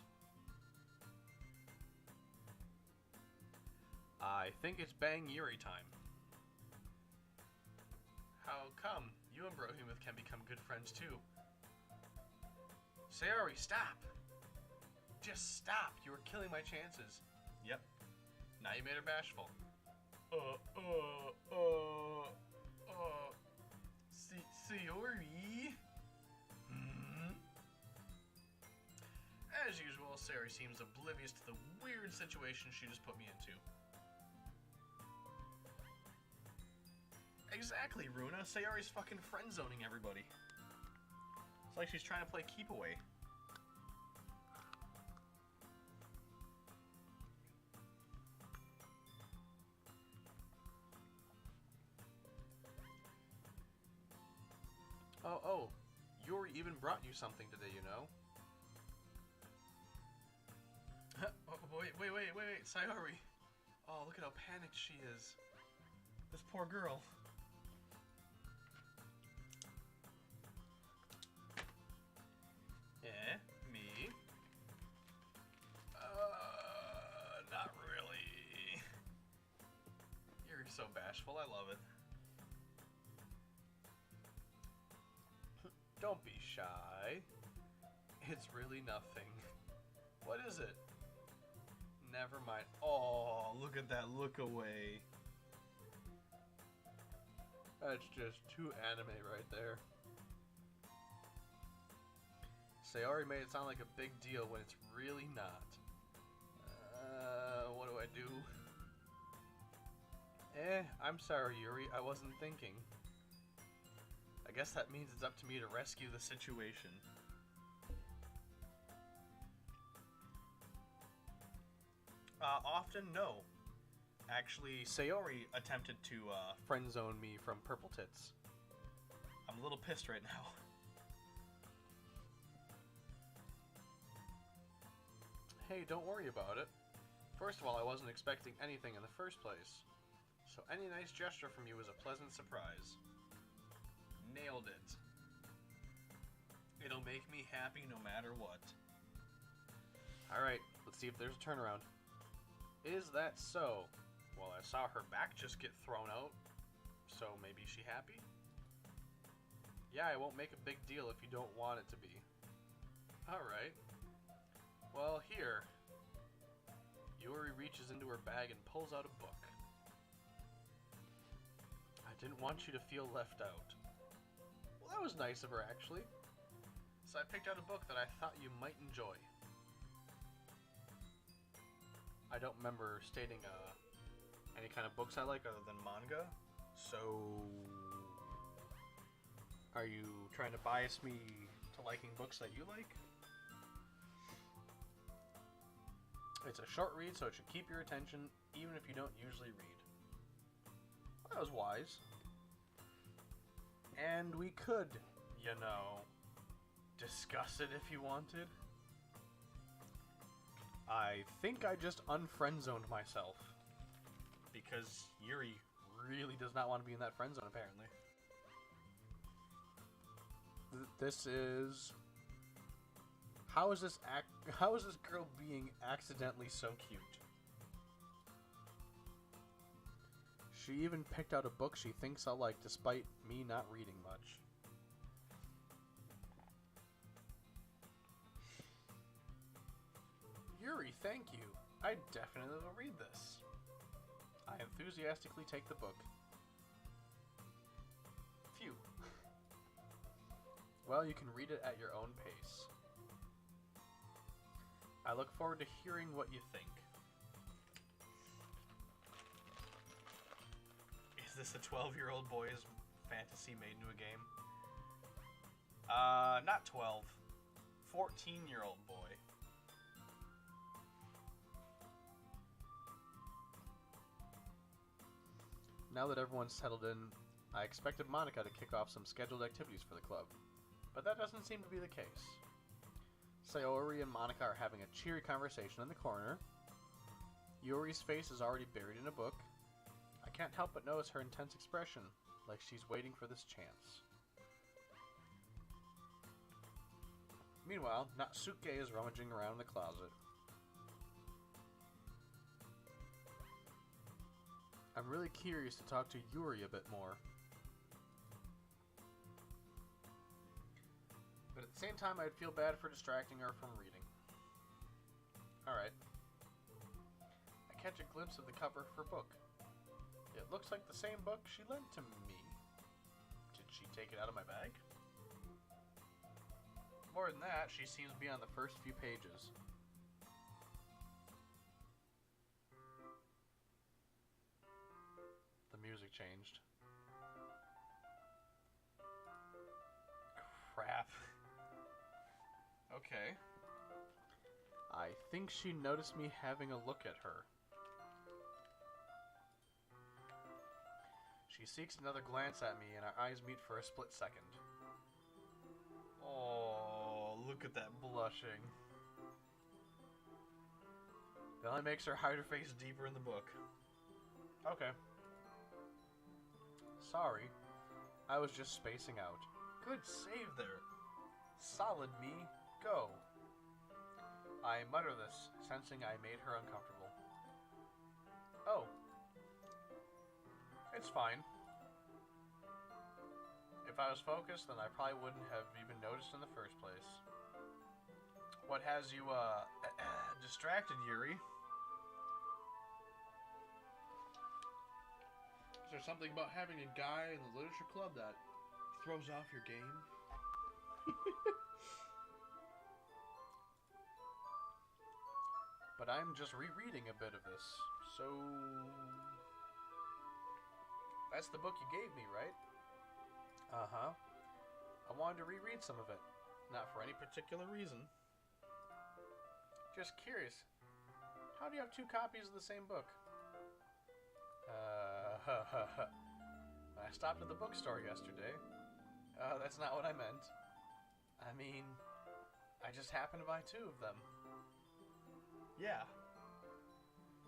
I think it's Bang Yuri time. How come? You and Brohemoth can become good friends too. Sayori, stop! Just stop! You were killing my chances. Yep. Now you made her bashful. Sayori? As usual, Sayori seems oblivious to the weird situation she just put me into. Exactly, Runa. Sayori's fucking friend-zoning everybody. It's like she's trying to play keep away. Oh, Yuri even brought you something today, you know? Wait, Sayori. Oh, look at how panicked she is. This poor girl. Me? Not really. You're so bashful, I love it. Don't be shy. It's really nothing. What is it? Never mind. Oh, look at that look away. That's just too anime right there. Sayori made it sound like a big deal when it's really not. What do I do? I'm sorry, Yuri. I wasn't thinking. I guess that means it's up to me to rescue the situation. Often, no. Actually, Sayori attempted to friend-zone me from Purple Tits. I'm a little pissed right now. Hey, don't worry about it. First of all, I wasn't expecting anything in the first place. so any nice gesture from you is a pleasant surprise. Nailed it. It'll make me happy no matter what. Alright, let's see if there's a turnaround. Is that so? Well, I saw her back just get thrown out, so maybe she happy? Yeah, I won't make a big deal if you don't want it to be. Alright. Well, here. Yuri reaches into her bag and pulls out a book. I didn't want you to feel left out. Well, that was nice of her, actually. So I picked out a book that I thought you might enjoy. I don't remember stating any kind of books I like other than manga. So, are you trying to bias me to liking books that you like? It's a short read, so it should keep your attention, even if you don't usually read. Well, that was wise. And we could, you know, discuss it if you wanted. I think I just unfriend-zoned myself. Because Yuri really does not want to be in that friend zone, apparently. This is... How is this girl being accidentally so cute? She even picked out a book she thinks I'll like, despite me not reading much. Yuri, thank you. I definitely will read this. I enthusiastically take the book. Phew. Well, you can read it at your own pace. I look forward to hearing what you think. Is this a 12-year-old boy's fantasy made into a game? Not 12. 14-year-old boy. Now that everyone's settled in, I expected Monika to kick off some scheduled activities for the club, but that doesn't seem to be the case. Sayori and Monika are having a cheery conversation in the corner. Yuri's face is already buried in a book. I can't help but notice her intense expression, like she's waiting for this chance. Meanwhile, Natsuke is rummaging around in the closet. I'm really curious to talk to Yuri a bit more. But at the same time, I'd feel bad for distracting her from reading. Alright. I catch a glimpse of the cover of her book. It looks like the same book she lent to me. Did she take it out of my bag? More than that, she seems to be on the first few pages. The music changed. Crap. Okay. I think she noticed me having a look at her. She seeks another glance at me, and our eyes meet for a split second. Oh, look at that blushing. That only makes her hide her face Face deeper in the book. Okay. Sorry. I was just spacing out. Good save there. Solid me. Go. I mutter this, sensing I made her uncomfortable. Oh. It's fine. If I was focused, then I probably wouldn't have even noticed in the first place. What has you, Distracted, Yuri. Is there something about having a guy in the literature club that throws off your game? But I'm just rereading a bit of this, so... That's the book you gave me, right? Uh-huh. I wanted to reread some of it. Not for any particular reason. Just curious. How do you have two copies of the same book? I stopped at the bookstore yesterday. That's not what I meant. I mean, I just happened to buy two of them. Yeah.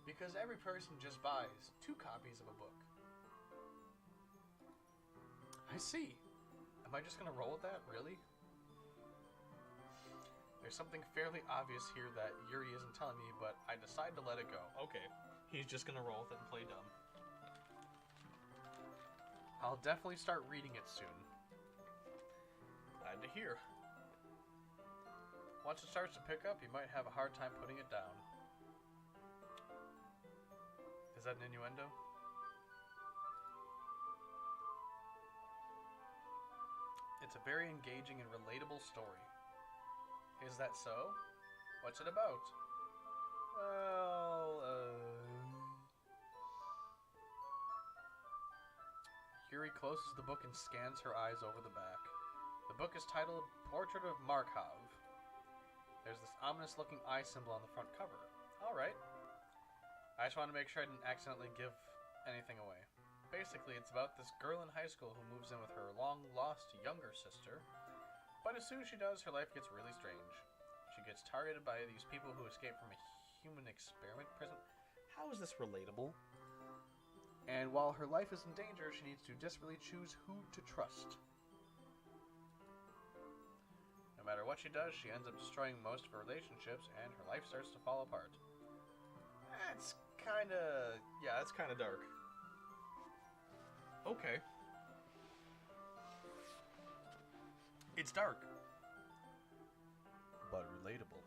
Because every person just buys two copies of a book. I see. Am I just gonna roll with that? Really? There's something fairly obvious here that Yuri isn't telling me, but I decide to let it go. Okay. He's just gonna roll with it and play dumb. I'll definitely start reading it soon. Glad to hear. Once it starts to pick up, you might have a hard time putting it down. Is that an innuendo? It's a very engaging and relatable story. Is that so? What's it about? Well, Yuri closes the book and scans her eyes over the back. The book is titled Portrait of Markov. There's this ominous-looking eye symbol on the front cover. Alright. I just wanted to make sure I didn't accidentally give anything away. Basically, it's about this girl in high school who moves in with her long-lost younger sister. But as soon as she does, her life gets really strange. She gets targeted by these people who escaped from a human experiment prison. How is this relatable? And while her life is in danger, she needs to desperately choose who to trust. No matter what she does, she ends up destroying most of her relationships, and her life starts to fall apart. That's kinda... yeah, that's kinda dark. Okay. It's dark. But relatable.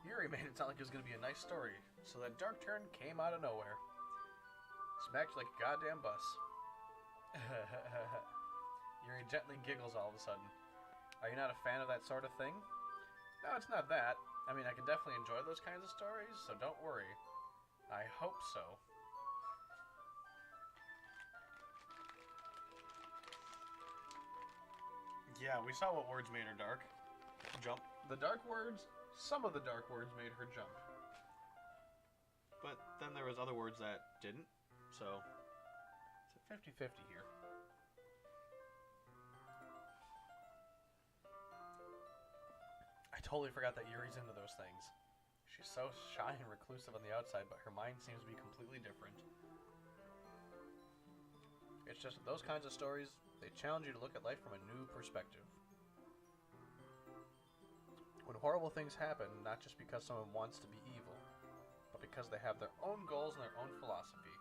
Yuri made it sound like it was going to be a nice story, so that dark turn came out of nowhere. Smacked like a goddamn bus. Yuri gently giggles all of a sudden. Are you not a fan of that sort of thing? No, it's not that. I mean, I can definitely enjoy those kinds of stories, so don't worry. I hope so. Yeah, we saw what words made her dark. Jump. The dark words, some of the dark words made her jump. But then there was other words that didn't, so it's a 50-50 here. I totally forgot that Yuri's into those things. She's so shy and reclusive on the outside, but her mind seems to be completely different. It's just those kinds of stories, they challenge you to look at life from a new perspective. When horrible things happen, not just because someone wants to be evil, but because they have their own goals and their own philosophy.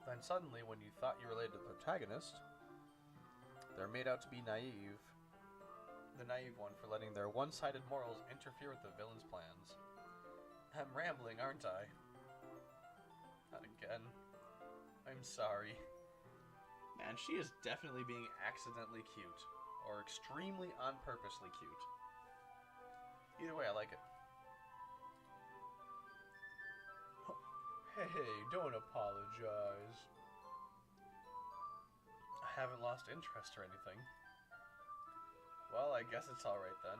Then suddenly, when you thought you related to the protagonist, they're made out to be naive. The naive one for letting their one-sided morals interfere with the villain's plans. I'm rambling, aren't I? Not again. I'm sorry. Man, she is definitely being accidentally cute. Or extremely on-purposely cute. Either way, I like it. Hey, don't apologize. I haven't lost interest or anything. Well, I guess it's alright then.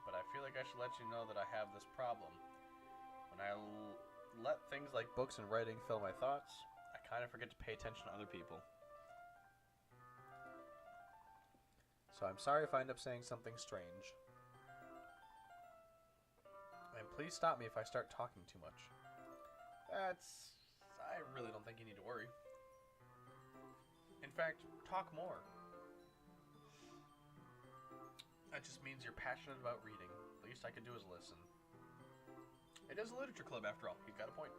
But I feel like I should let you know that I have this problem. When I let things like books and writing fill my thoughts, I kind of forget to pay attention to other people. So I'm sorry if I end up saying something strange. And please stop me if I start talking too much. I really don't think you need to worry. In fact, talk more. That just means you're passionate about reading. The least I could do is listen. It is a literature club after all. You've got a point.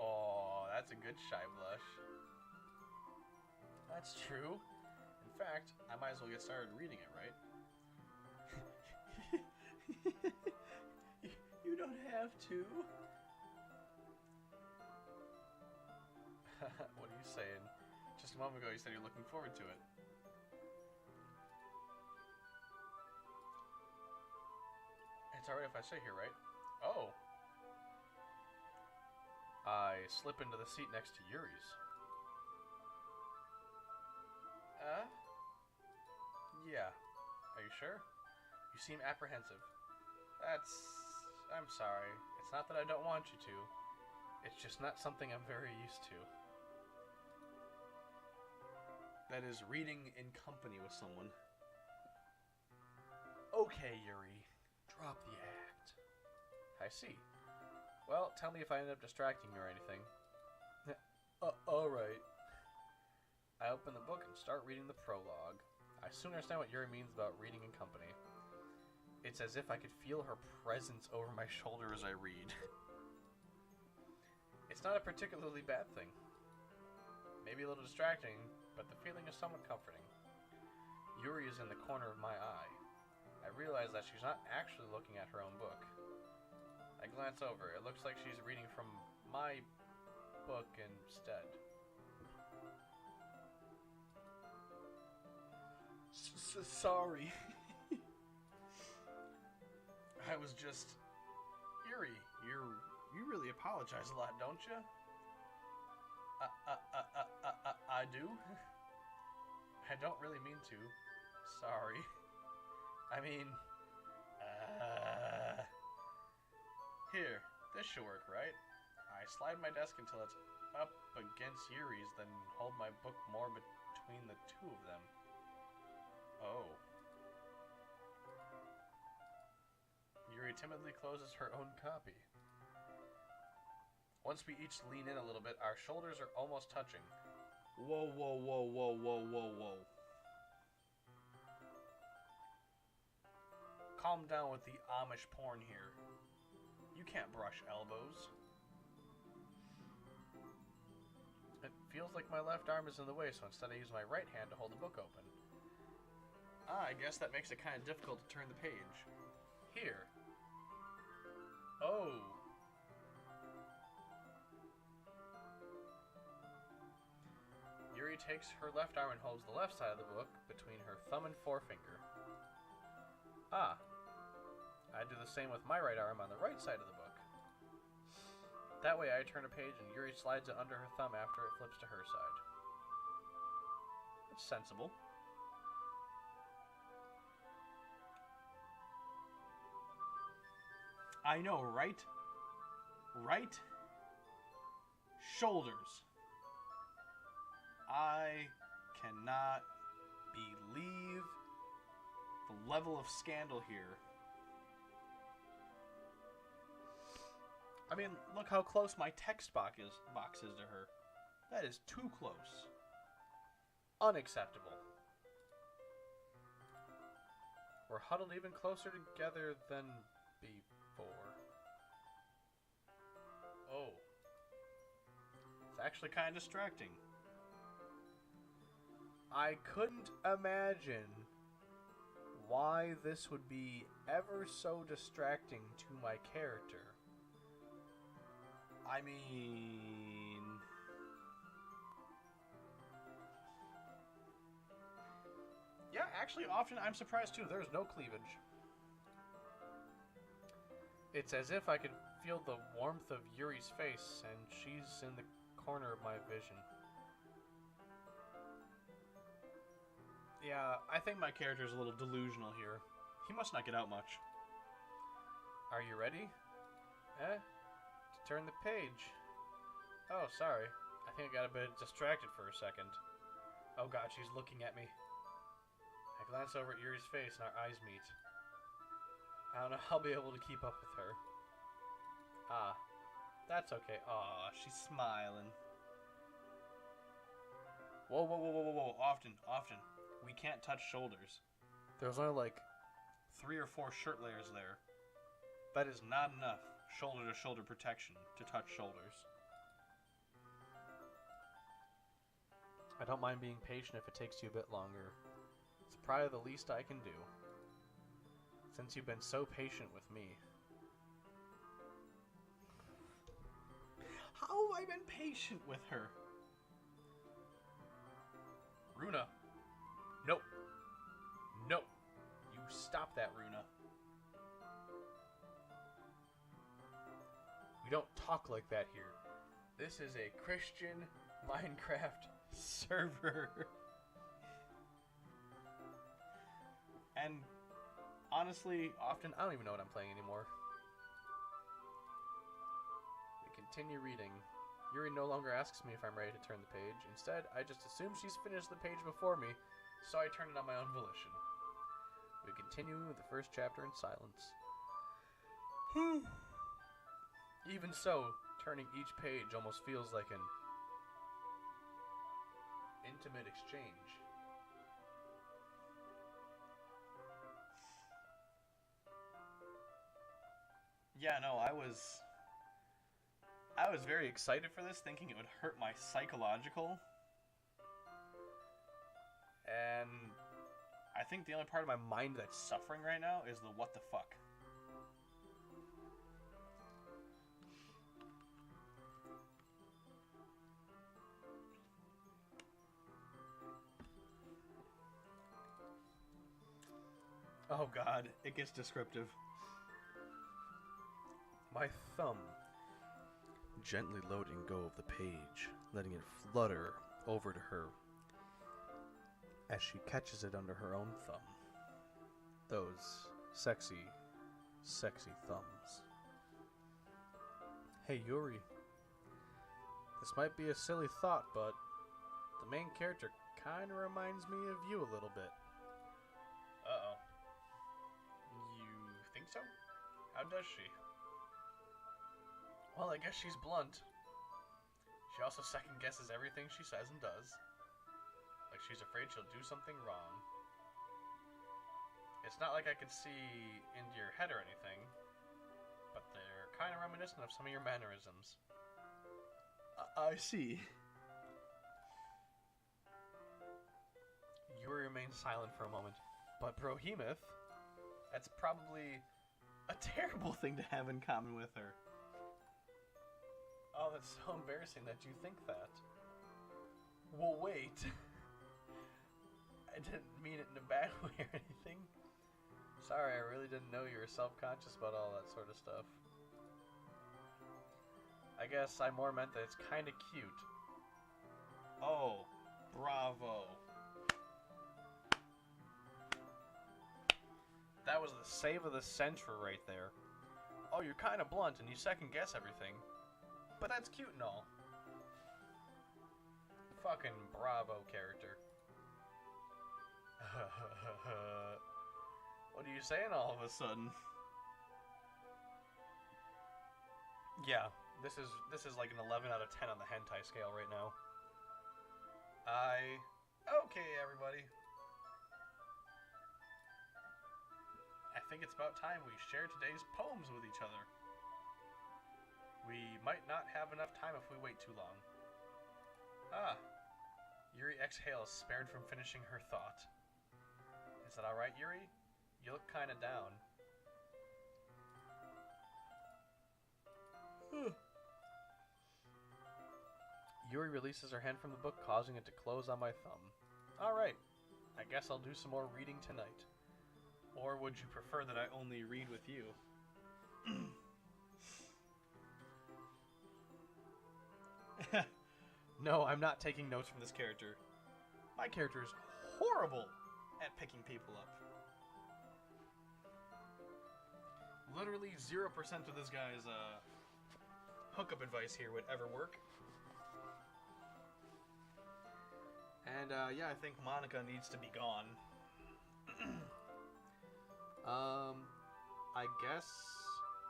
Oh, that's a good shy blush. That's true. In fact, I might as well get started reading it, right? You don't have to. What are you saying? Just a moment ago you said you're looking forward to it. It's alright if I sit here, right? Oh. I slip into the seat next to Yuri's. Yeah. Are you sure? You seem apprehensive. I'm sorry. It's not that I don't want you to. It's just not something I'm very used to. That is reading in company with someone. Okay, Yuri. Drop the act. I see. Well, tell me if I end up distracting you or anything. Alright. I open the book and start reading the prologue. I soon understand what Yuri means about reading in company. It's as if I could feel her presence over my shoulder as I read. It's not a particularly bad thing. Maybe a little distracting, but the feeling is somewhat comforting. Yuri is in the corner of my eye. I realize that she's not actually looking at her own book. I glance over. It looks like she's reading from my book instead. Sorry. I was just... Yuri, you really apologize a lot, don't you? I do? I don't really mean to. Sorry. I mean... Here, this should work, right? I slide my desk until it's up against Yuri's, then hold my book more between the two of them. Oh. Yuri timidly closes her own copy. Once we each lean in a little bit, our shoulders are almost touching. Whoa, whoa, whoa, whoa, whoa, whoa, whoa. Calm down with the Amish porn here. You can't brush elbows. It feels like my left arm is in the way, so instead I use my right hand to hold the book open. I guess that makes it kind of difficult to turn the page. Here. Oh. Yuri takes her left arm and holds the left side of the book between her thumb and forefinger. Ah. I do the same with my right arm on the right side of the book. That way I turn a page and Yuri slides it under her thumb after it flips to her side. It's sensible. I know, right? Right? Shoulders. I cannot believe the level of scandal here. I mean, look how close my text box is to her. That is too close. Unacceptable. We're huddled even closer together than before. Oh. It's actually kind of distracting. I couldn't imagine why this would be ever so distracting to my character. I mean... Yeah, actually, often I'm surprised too. There's no cleavage. It's as if I could feel the warmth of Yuri's face, and she's in the corner of my vision. Yeah, I think my character's a little delusional here. He must not get out much. Are you ready? To turn the page. Oh, sorry. I think I got a bit distracted for a second. Oh god, she's looking at me. I glance over at Yuri's face and our eyes meet. I don't know how I'll be able to keep up with her. Ah, that's okay. Aw, she's smiling. Whoa, whoa, whoa, whoa, whoa, whoa. Often. We can't touch shoulders. There's only like 3 or 4 shirt layers there. That is not enough shoulder-to-shoulder protection to touch shoulders. I don't mind being patient if it takes you a bit longer. It's probably the least I can do. Since you've been so patient with me. How have I been patient with her? Runa. No. No. You stop that, Runa. We don't talk like that here. This is a Christian Minecraft server. And honestly, often I don't even know what I'm playing anymore. We continue reading. Yuri no longer asks me if I'm ready to turn the page. Instead, I just assume she's finished the page before me, so I turn it on my own volition. We continue with the first chapter in silence. Even so, turning each page almost feels like an intimate exchange. Yeah, no, I was very excited for this, thinking it would hurt my psychological. And I think the only part of my mind that's suffering right now is the what the fuck. Oh god, it gets descriptive. My thumb gently letting go of the page, letting it flutter over to her as she catches it under her own thumb. Those sexy, sexy thumbs. Hey Yuri, this might be a silly thought, but the main character kind of reminds me of you a little bit. Uh-oh. You think so? How does she? Well, I guess she's blunt. She also second guesses everything she says and does. Like she's afraid she'll do something wrong. It's not like I could see into your head or anything, but they're kind of reminiscent of some of your mannerisms. I see. Yuri remains silent for a moment. But Brohemoth, that's probably A terrible thing to have in common with her. Oh, that's so embarrassing that you think that. Well, wait. I didn't mean it in a bad way or anything. Sorry, I really didn't know you were self-conscious about all that sort of stuff. I guess I more meant that it's kind of cute. Oh, bravo. That was the save of the century right there. Oh, you're kind of blunt and you second guess everything. But that's cute and all. Fucking bravo character. What are you saying all of a sudden? Yeah, this is like an 11 out of 10 on the hentai scale right now. Okay, everybody. I think it's about time we share today's poems with each other. We might not have enough time if we wait too long. Ah. Yuri exhales, spared from finishing her thought. Is that alright, Yuri? You look kinda down. Yuri releases her hand from the book, causing it to close on my thumb. Alright. I guess I'll do some more reading tonight. Or would you prefer that I only read with you? No, I'm not taking notes from this character. My character is Horrible at picking people up. literally 0% of this guy's hookup advice here would ever work. And yeah, I think Monica needs to be gone. I guess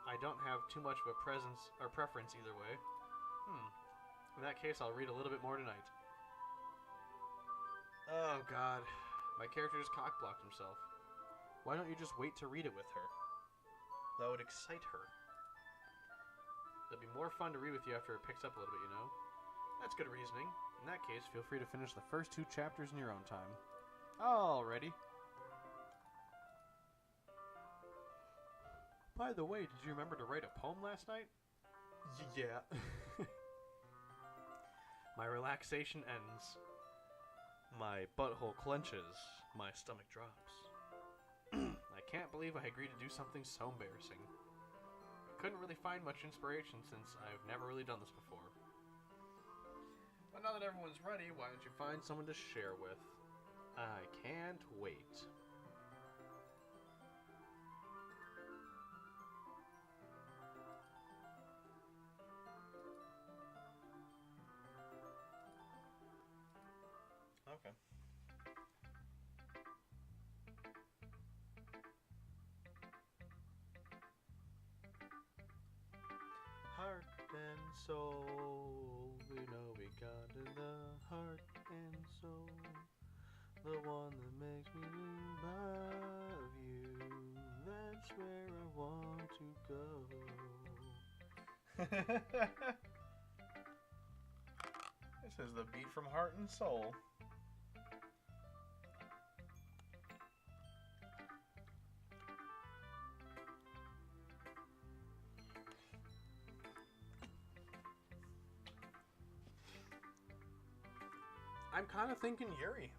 I don't have too much of a presence or preference either way. In that case, I'll read a little bit more tonight. Oh god, my character just cock-blocked himself. Why don't you just wait to read it with her? That would excite her. It'd be more fun to read with you after it picks up a little bit, you know? That's good reasoning. In that case, feel free to finish the first 2 chapters in your own time. Alrighty. By the way, did you remember to write a poem last night? Yeah. My relaxation ends. My butthole clenches. My stomach drops. I can't believe I agreed to do something so embarrassing. I couldn't really find much inspiration since I've never really done this before. But now that everyone's ready, why don't you find someone to share with? I can't wait. Okay. soul. We know we got in the heart and soul. The one that makes me love you. That's where I want to go. This is the beat from Heart and Soul. I'm kind of thinking Yuri.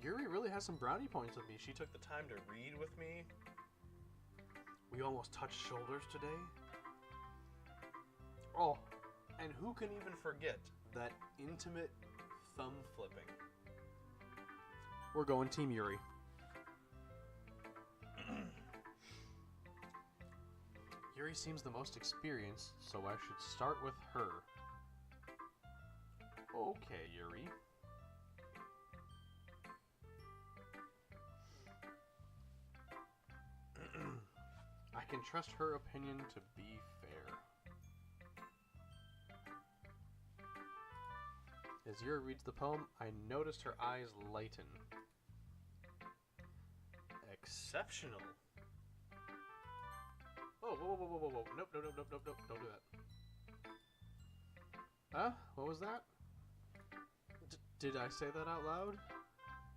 Yuri really has some brownie points with me. She took the time to read with me. We almost touched shoulders today. Oh, and who can even forget that intimate thumb flipping? We're going Team Yuri. Yuri seems the most experienced, so I should start with her. Okay, Yuri. I can trust her opinion to be fair. As Yuri reads the poem, I noticed her eyes lighten. Exceptional. Oh, whoa. Nope, don't do that. Huh? What was that? Did I say that out loud?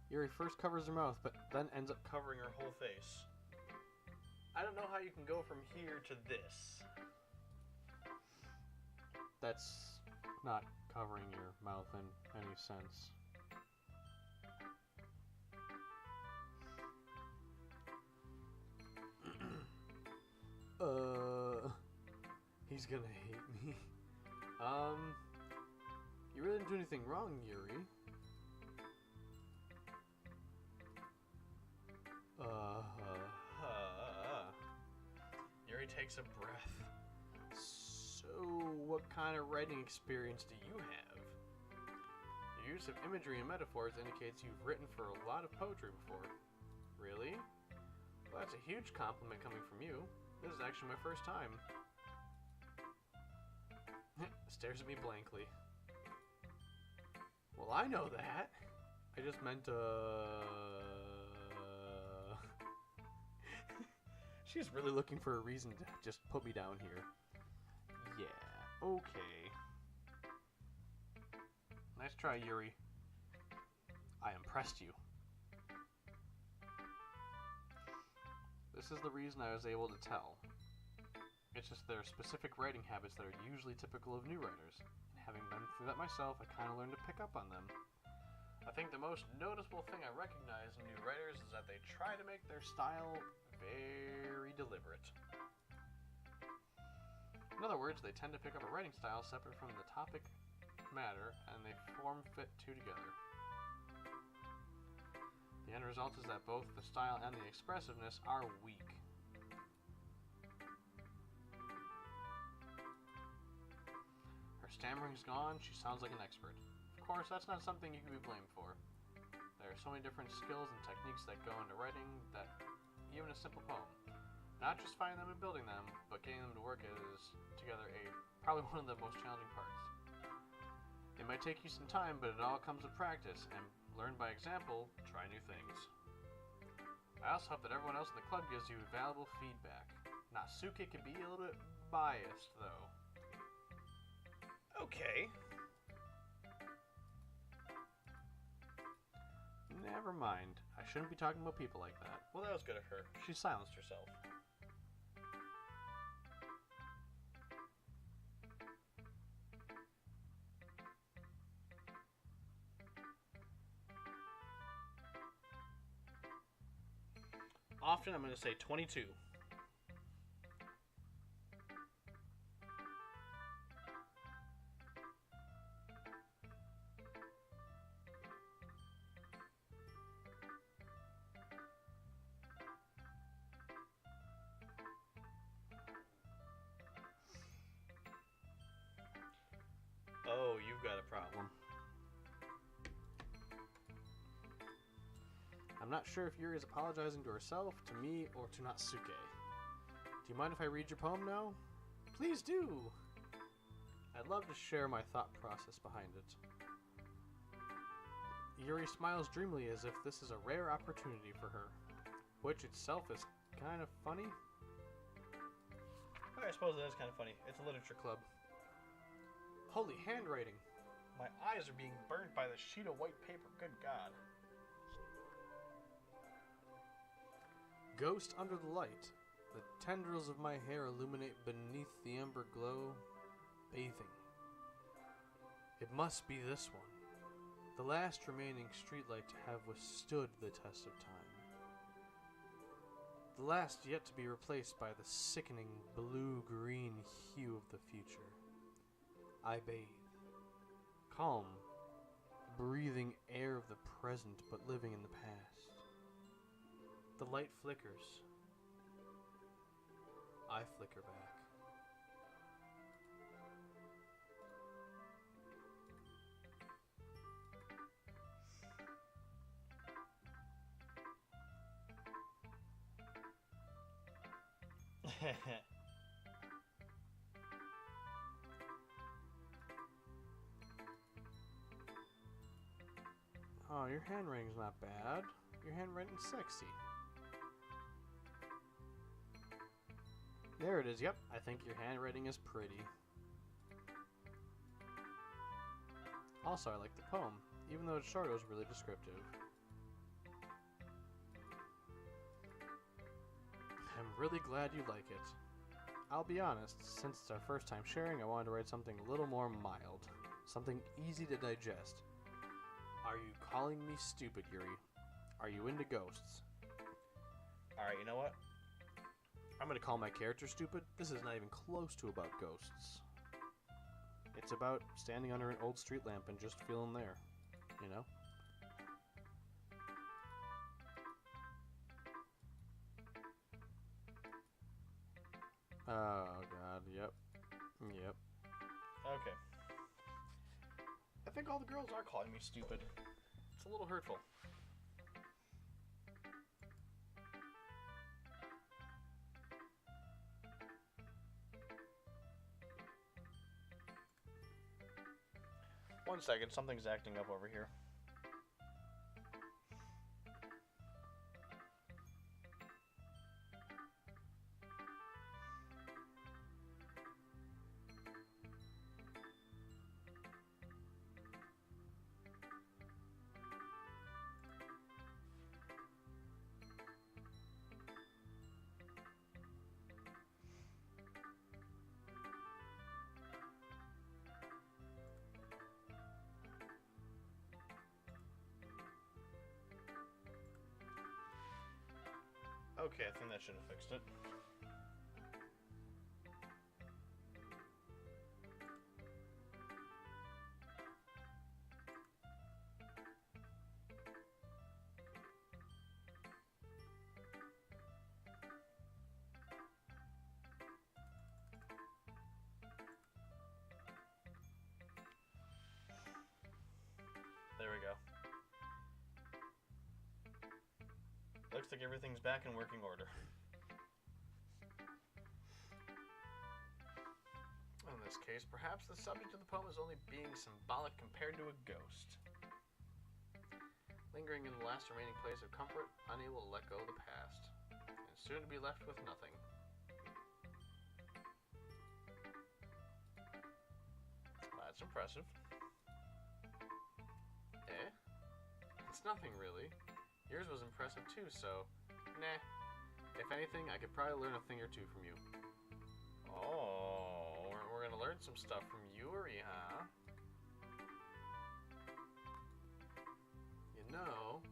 Yuri first covers her mouth, but then ends up covering her whole face. I don't know how you can go from here to this. That's not covering your mouth in any sense. He's gonna hate me. You really didn't do anything wrong, Yuri. Yuri takes a breath. So, what kind of writing experience do you have? Your use of imagery and metaphors indicates you've written for a lot of poetry before. Really? Well, that's a huge compliment coming from you. This is actually my first time. Stares at me blankly. Well, I know that. I just meant, She's really looking for a reason to just put me down here. Yeah, okay. Nice try, Yuri. I impressed you. This is the reason I was able to tell. It's just there are specific writing habits that are usually typical of new writers. And having been through that myself, I kind of learned to pick up on them. I think the most noticeable thing I recognize in new writers is that they try to make their style very deliberate. In other words, they tend to pick up a writing style separate from the topic matter, and they form-fit two together. The end result is that both the style and the expressiveness are weak. Her stammering's gone, she sounds like an expert. Of course, that's not something you can be blamed for. There are so many different skills and techniques that go into writing that even a simple poem, not just finding them and building them, but getting them to work is together probably one of the most challenging parts. It might take you some time, but it all comes with practice, and learn by example, try new things. I also hope that everyone else in the club gives you valuable feedback. Natsuke can be a little bit biased, though. Okay. Never mind. I shouldn't be talking about people like that. Well, that was good of her. She silenced herself. Often I'm going to say 22. Oh, you've got a problem. I'm not sure if Yuri is apologizing to herself, to me, or to Natsuke. Do you mind if I read your poem now? Please do! I'd love to share my thought process behind it. Yuri smiles dreamily as if this is a rare opportunity for her, which itself is kind of funny. I suppose it is kind of funny. It's a literature club. Holy handwriting! My eyes are being burned by the sheet of white paper. Good God. Ghost under the light. The tendrils of my hair illuminate beneath the ember glow, bathing. It must be this one, the last remaining streetlight to have withstood the test of time. The last yet to be replaced by the sickening blue-green hue of the future. I bathe. Calm, breathing air of the present but living in the past. The light flickers. I flicker back. Oh, your handwriting's not bad. Your handwriting's sexy. There it is, yep. I think your handwriting is pretty. Also, I like the poem. Even though it's short, it was really descriptive. I'm really glad you like it. I'll be honest, since it's our first time sharing, I wanted to write something a little more mild. Something easy to digest. Are you calling me stupid, Yuri? Are you into ghosts? Alright, you know what? I'm gonna call my character stupid. This is not even close to about ghosts. It's about standing under an old street lamp and just feeling there, you know? Oh god, yep. Yep. Okay. I think all the girls are calling me stupid. It's a little hurtful. One second, something's acting up over here. Okay, I think that should have fixed it. There we go. Looks like everything's back in working order. In this case, perhaps the subject of the poem is only being symbolic compared to a ghost. Lingering in the last remaining place of comfort, unable to let go of the past, and soon to be left with nothing. That's impressive. Eh? It's nothing really. Yours was impressive too, so nah. If anything, I could probably learn a thing or two from you. Oh, we're gonna learn some stuff from Yuri, huh? You know,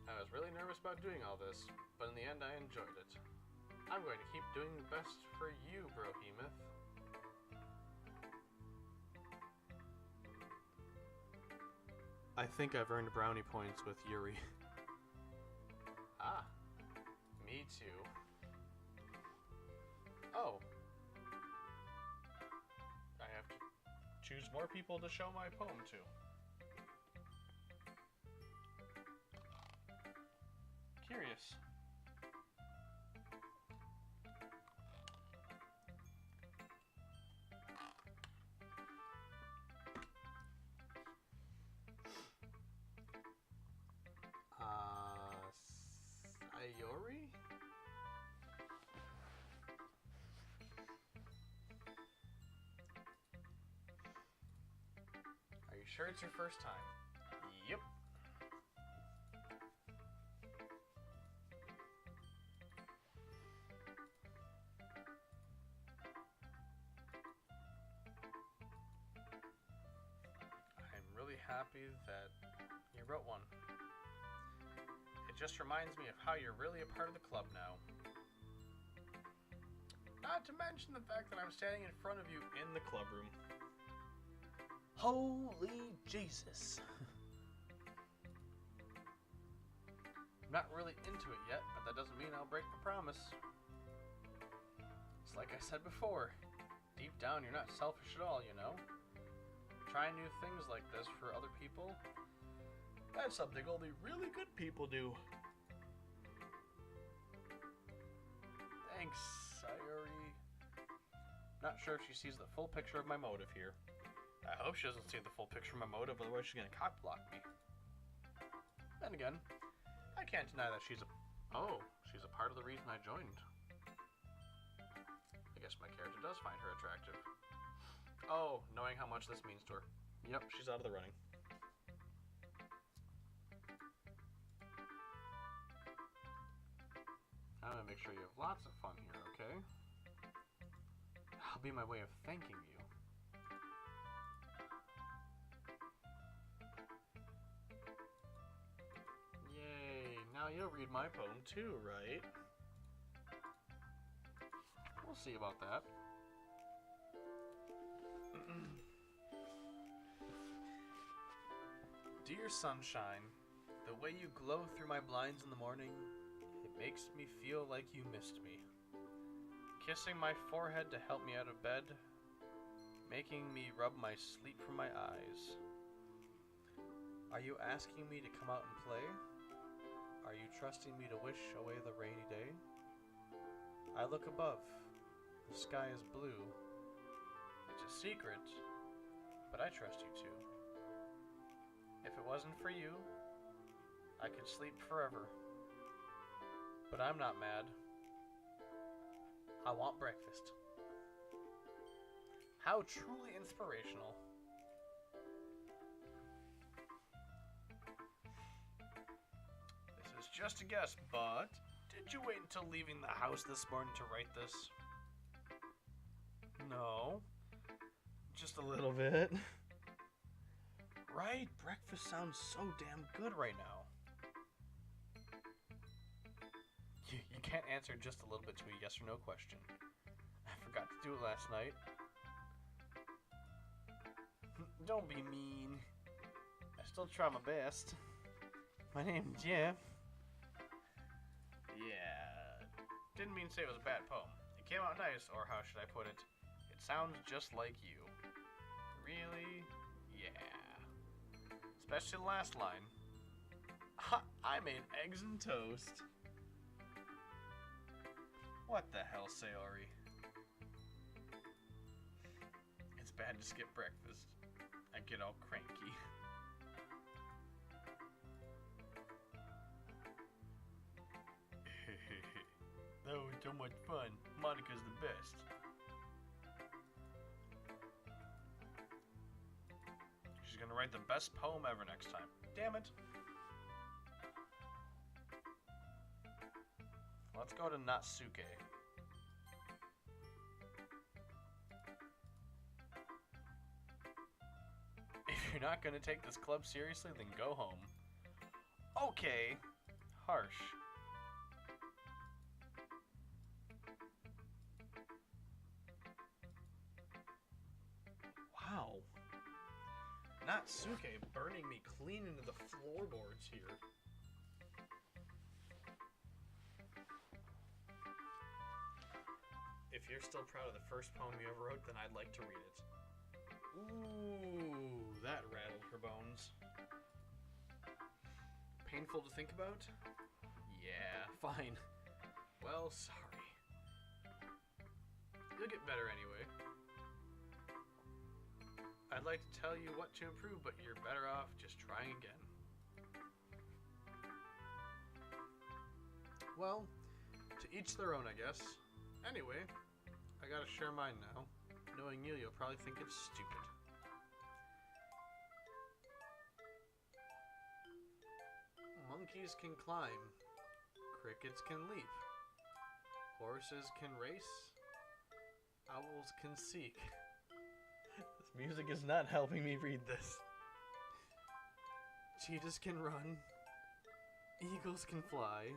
I was really nervous about doing all this, but in the end I enjoyed it. I'm going to keep doing the best for you, Brohemoth. I think I've earned brownie points with Yuri. Ah, me too. Oh. I have to choose more people to show my poem to. Curious. Sure it's your first time? Yep. I'm really happy that you wrote one. It just reminds me of how you're really a part of the club now. Not to mention the fact that I'm standing in front of you in the club room. Holy Jesus. I'm not really into it yet, but that doesn't mean I'll break the promise. It's like I said before. Deep down, you're not selfish at all, you know? Trying new things like this for other people, that's something only really good people do. Thanks, Sayori. Not sure if she sees the full picture of my motive here. I hope she doesn't see the full picture of my motive, otherwise she's gonna cock block me. Then again, I can't deny that she's a part of the reason I joined. I guess my character does find her attractive. Oh, knowing how much this means to her. Yep, she's out of the running. I'm gonna make sure you have lots of fun here, okay? I'll be my way of thanking you. Yay, now you'll read my poem too, right? We'll see about that. Dear sunshine, the way you glow through my blinds in the morning, it makes me feel like you missed me. Kissing my forehead to help me out of bed, making me rub my sleep from my eyes. Are you asking me to come out and play? Are you trusting me to wish away the rainy day? I look above. The sky is blue. It's a secret, but I trust you to. If it wasn't for you, I could sleep forever. But I'm not mad. I want breakfast. How truly inspirational. This is just a guess, but did you wait until leaving the house this morning to write this? No. Just a little bit. Right? Breakfast sounds so damn good right now. You can't answer just a little bit to a yes or no question. I forgot to do it last night. Don't be mean. I still try my best. My name's Jeff. Yeah. Didn't mean to say it was a bad poem. It came out nice, or how should I put it? It sounds just like you. Really? Yeah. Especially the last line. I made eggs and toast. What the hell, Sayori? It's bad to skip breakfast. I get all cranky. That was so much fun. Monica's the best. She's gonna write the best poem ever next time. Damn it. Let's go to Natsuke. If you're not gonna take this club seriously, then go home. Okay. Harsh. Wow. Natsuke burning me clean into the floorboards here. If you're still proud of the first poem you ever wrote, then I'd like to read it. Ooh, that rattled her bones. Painful to think about? Yeah, fine. Well, sorry. You'll get better anyway. I'd like to tell you what to improve, but you're better off just trying again. Well, to each their own, I guess. Anyway, I gotta share mine now. Knowing you'll probably think it's stupid. Monkeys can climb. Crickets can leap. Horses can race. Owls can seek. This music is not helping me read this. Cheetahs can run. Eagles can fly.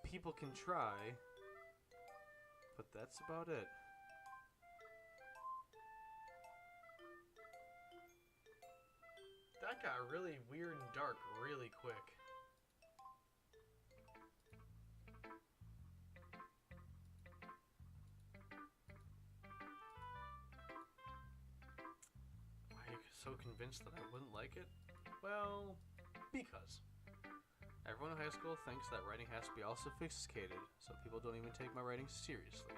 People can try. But that's about it. That got really weird and dark really quick. Why are you so convinced that I wouldn't like it? Well, because. Everyone in high school thinks that writing has to be all sophisticated, so people don't even take my writing seriously.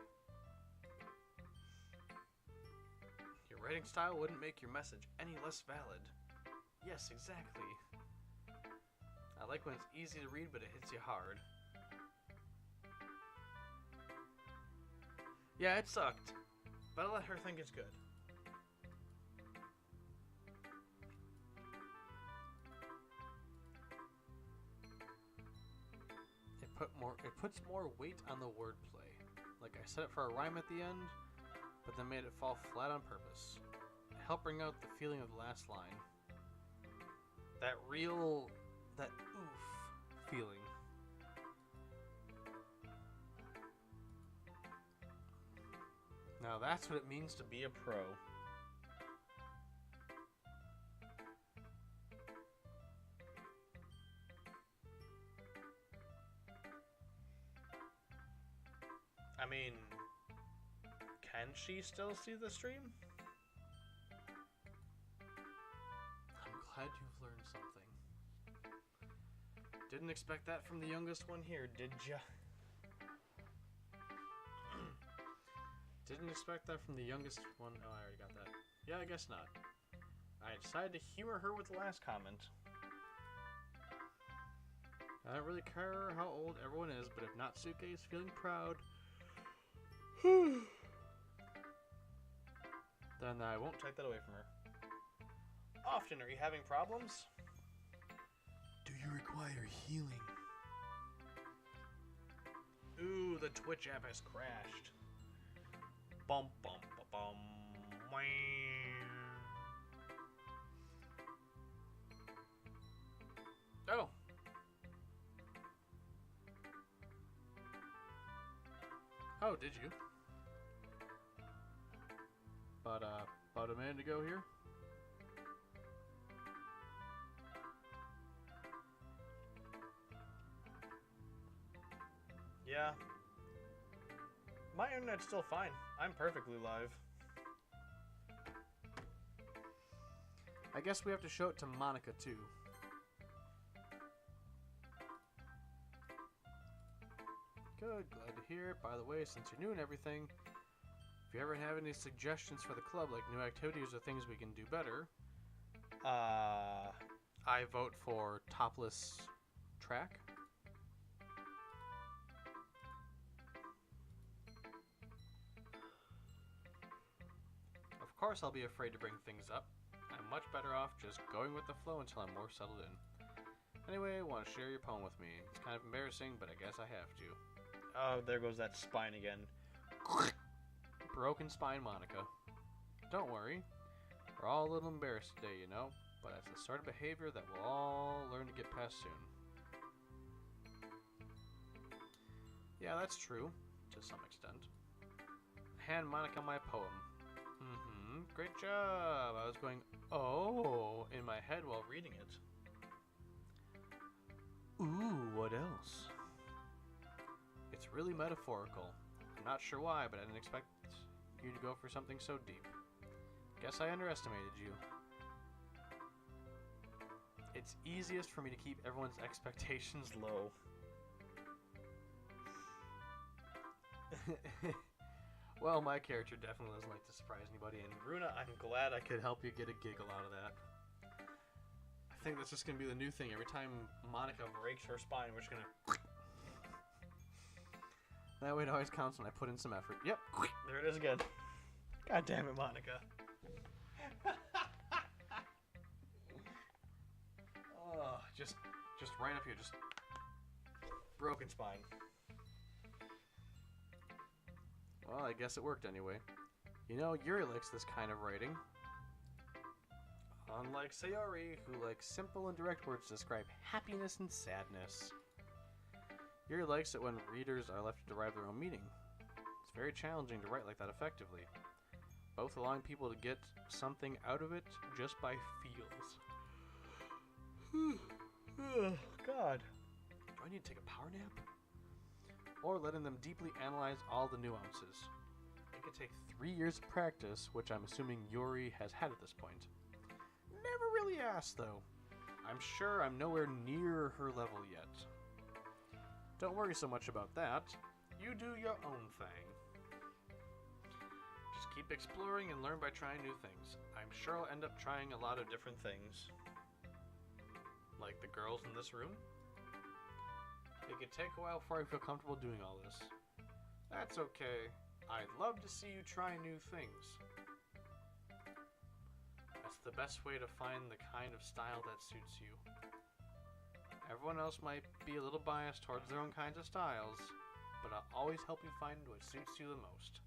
Your writing style wouldn't make your message any less valid. Yes, exactly. I like when it's easy to read, but it hits you hard. Yeah, it sucked, but I'll let her think it's good. It puts more weight on the wordplay. Like I set it for a rhyme at the end, but then made it fall flat on purpose. It helped bring out the feeling of the last line. That oof feeling. Now that's what it means to be a pro. I mean, can she still see the stream? I'm glad you've learned something. Didn't expect that from the youngest one here, did ya? Didn't expect that from the youngest one. Oh, I already got that. Yeah, I guess not. I decided to humor her with the last comment. I don't really care how old everyone is, but if Natsuke is feeling proud, then I won't take that away from her. Often, are you having problems? Do you require healing? Ooh, the Twitch app has crashed. Bum bum ba bum. Oh. Oh, did you? About a minute ago here? Yeah. My internet's still fine. I'm perfectly live. I guess we have to show it to Monica too. Good, glad to hear it. By the way, since you're new and everything, if you ever have any suggestions for the club, like new activities or things we can do better, I vote for topless track. Of course I'll be afraid to bring things up. I'm much better off just going with the flow until I'm more settled in. Anyway, I want to share your poem with me. It's kind of embarrassing, but I guess I have to. Oh, there goes that spine again. Broken spine, Monica. Don't worry. We're all a little embarrassed today, you know, but it's the sort of behavior that we'll all learn to get past soon. Yeah, that's true, to some extent. Hand Monica my poem. Great job. I was going, oh, in my head while reading it. Ooh, what else? It's really metaphorical. I'm not sure why, but I didn't expect you to go for something so deep. Guess I underestimated you. It's easiest for me to keep everyone's expectations low. Well, my character definitely doesn't like to surprise anybody, and Runa, I'm glad I could help you get a giggle out of that. I think that's just going to be the new thing. Every time Monica breaks her spine, we're just going to... That way it always counts when I put in some effort. Yep, there it is again. God damn it, Monica. Just right up here. Just broken spine. Well, I guess it worked anyway. You know, Yuri likes this kind of writing. Unlike Sayori, who likes simple and direct words to describe happiness and sadness. Yuri likes it when readers are left to derive their own meaning. It's very challenging to write like that effectively, both allowing people to get something out of it just by feels. Oh, God. Do I need to take a power nap? Or letting them deeply analyze all the nuances. It could take 3 years of practice, which I'm assuming Yuri has had at this point. Never really asked, though. I'm sure I'm nowhere near her level yet. Don't worry so much about that. You do your own thing. Just keep exploring and learn by trying new things. I'm sure I'll end up trying a lot of different things. Like the girls in this room? It could take a while before I feel comfortable doing all this. That's okay. I'd love to see you try new things. That's the best way to find the kind of style that suits you. Everyone else might be a little biased towards their own kinds of styles, but I'll always help you find what suits you the most.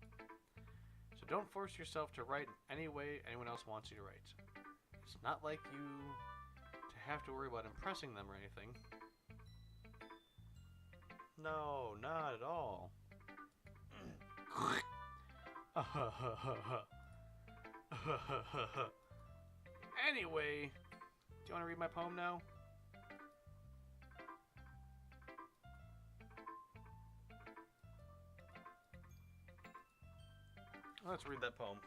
So don't force yourself to write in any way anyone else wants you to write. It's not like you to have to worry about impressing them or anything. No, not at all. Anyway, do you want to read my poem now? Let's read that poem.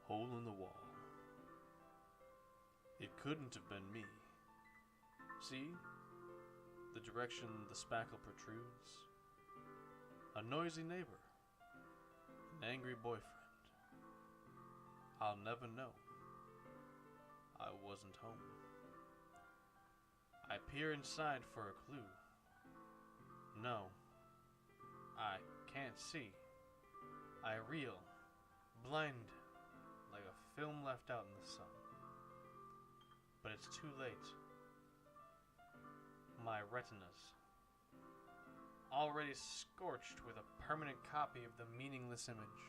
Hole in the wall. It couldn't have been me. See? The direction the spackle protrudes. A noisy neighbor. An angry boyfriend. I'll never know. I wasn't home. I peer inside for a clue. No, I can't see. I reel, blind, like a film left out in the sun. But it's too late. My retinas, already scorched with a permanent copy of the meaningless image.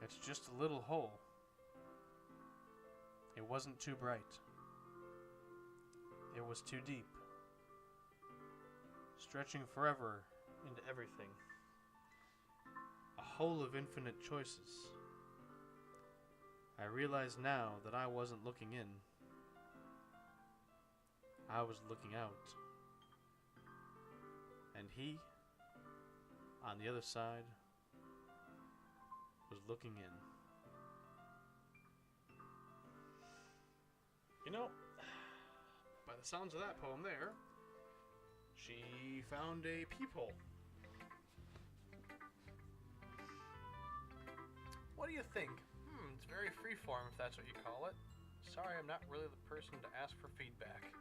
It's just a little hole. It wasn't too bright. It was too deep, stretching forever into everything. A hole of infinite choices. I realize now that I wasn't looking in. I was looking out. And he, on the other side, was looking in. You know, by the sounds of that poem there, she found a peephole. What do you think? It's very freeform, if that's what you call it. Sorry, I'm not really the person to ask for feedback.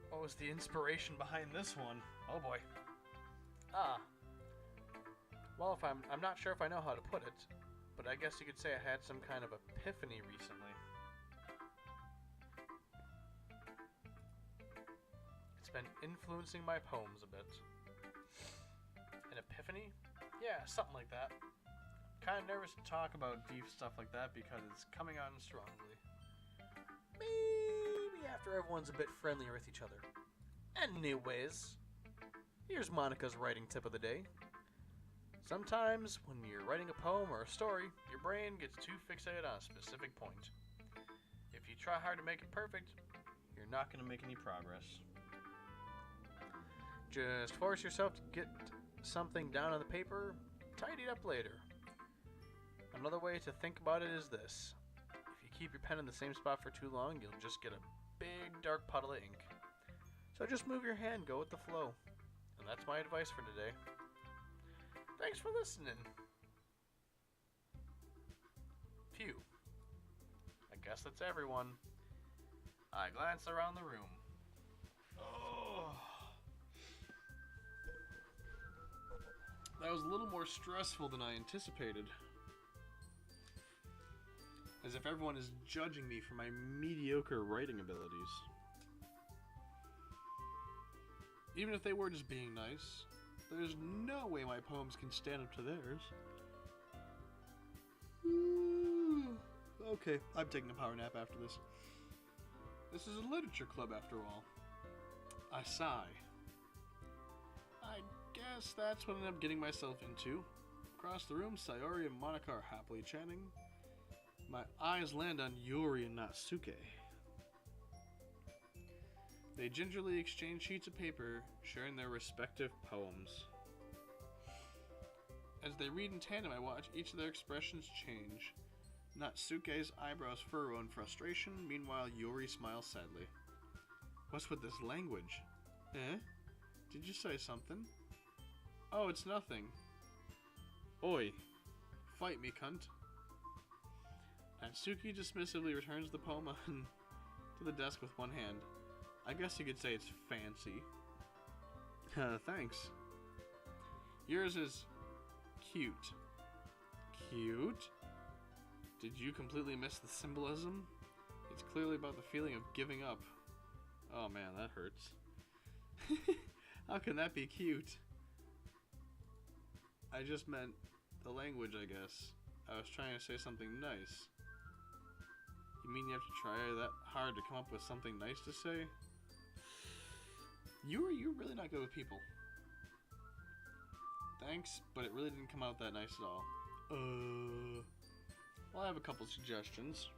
What was the inspiration behind this one? Oh boy. Well, I'm not sure if I know how to put it, but I guess you could say I had some kind of epiphany recently. It's been influencing my poems a bit. An epiphany? Yeah, something like that. Kind of nervous to talk about deep stuff like that because it's coming on strongly. Maybe after everyone's a bit friendlier with each other. Anyways, here's Monica's writing tip of the day. Sometimes, when you're writing a poem or a story, your brain gets too fixated on a specific point. If you try hard to make it perfect, you're not going to make any progress. Just force yourself to get something down on the paper, tidy it up later. Another way to think about it is this. If you keep your pen in the same spot for too long, you'll just get a big dark puddle of ink. So just move your hand, go with the flow. And that's my advice for today. Thanks for listening. Phew. I guess that's everyone. I glance around the room. was a little more stressful than I anticipated. As if everyone is judging me for my mediocre writing abilities. Even if they were just being nice, there's no way my poems can stand up to theirs. Okay, I'm taking a power nap after this. This is a literature club after all. I sigh. I guess that's what I ended up getting myself into. Across the room, Sayori and Monika are happily chatting. My eyes land on Yuri and Natsuke. They gingerly exchange sheets of paper, sharing their respective poems. As they read in tandem, I watch each of their expressions change. Natsuke's eyebrows furrow in frustration, meanwhile Yuri smiles sadly. What's with this language? Eh? Did you say something? Oh, it's nothing. Oi. Fight me, cunt. Natsuki dismissively returns the poem to the desk with one hand. I guess you could say it's fancy. Thanks. Yours is cute. Cute? Did you completely miss the symbolism? It's clearly about the feeling of giving up. Oh man, that hurts. How can that be cute? I just meant the language, I guess. I was trying to say something nice. You mean you have to try that hard to come up with something nice to say? You're really not good with people. Thanks, but it really didn't come out that nice at all. Well, I have a couple suggestions.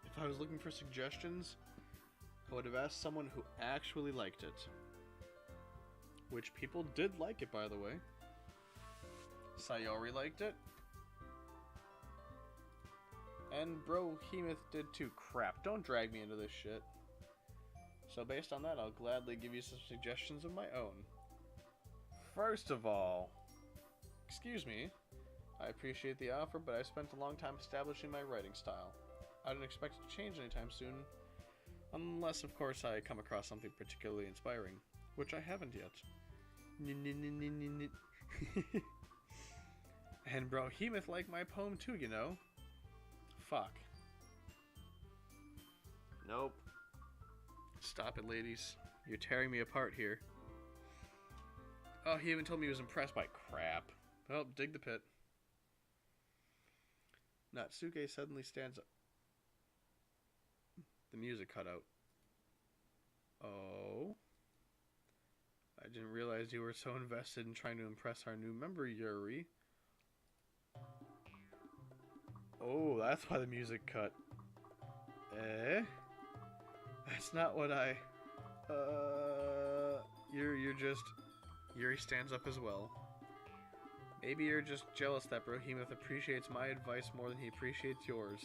If I was looking for suggestions, I would have asked someone who actually liked it. Which people did like it, by the way. Sayori liked it. And Brohemoth did too. Crap, don't drag me into this shit. So based on that, I'll gladly give you some suggestions of my own. First of all, excuse me, I appreciate the offer, but I spent a long time establishing my writing style. I don't expect it to change anytime soon, unless of course I come across something particularly inspiring, which I haven't yet. And Brohemoth liked my poem too, you know. Fuck. Nope. Stop it, ladies. You're tearing me apart here. Oh, he even told me he was impressed by crap. Oh, dig the pit. Natsuke suddenly stands up. The music cut out. Oh. I didn't realize you were so invested in trying to impress our new member, Yuri. Oh, that's why the music cut. Eh? That's not what I... You're just... Yuri stands up as well. Maybe you're just jealous that Brohemoth appreciates my advice more than he appreciates yours.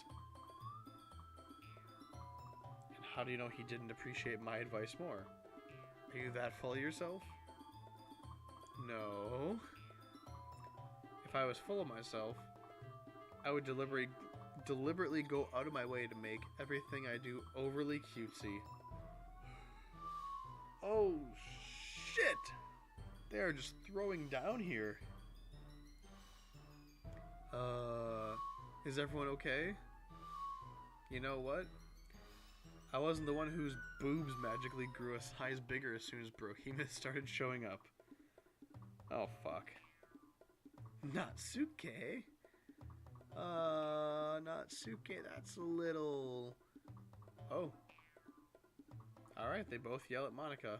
And how do you know he didn't appreciate my advice more? Are you that full of yourself? No. If I was full of myself, I would deliberately go out of my way to make everything I do overly cutesy. Oh, shit! They are just throwing down here. Is everyone okay? You know what? I wasn't the one whose boobs magically grew a size bigger as soon as Brohemoth started showing up. Oh, fuck. Natsuke? Natsuke, that's a little... Oh. Alright, they both yell at Monika.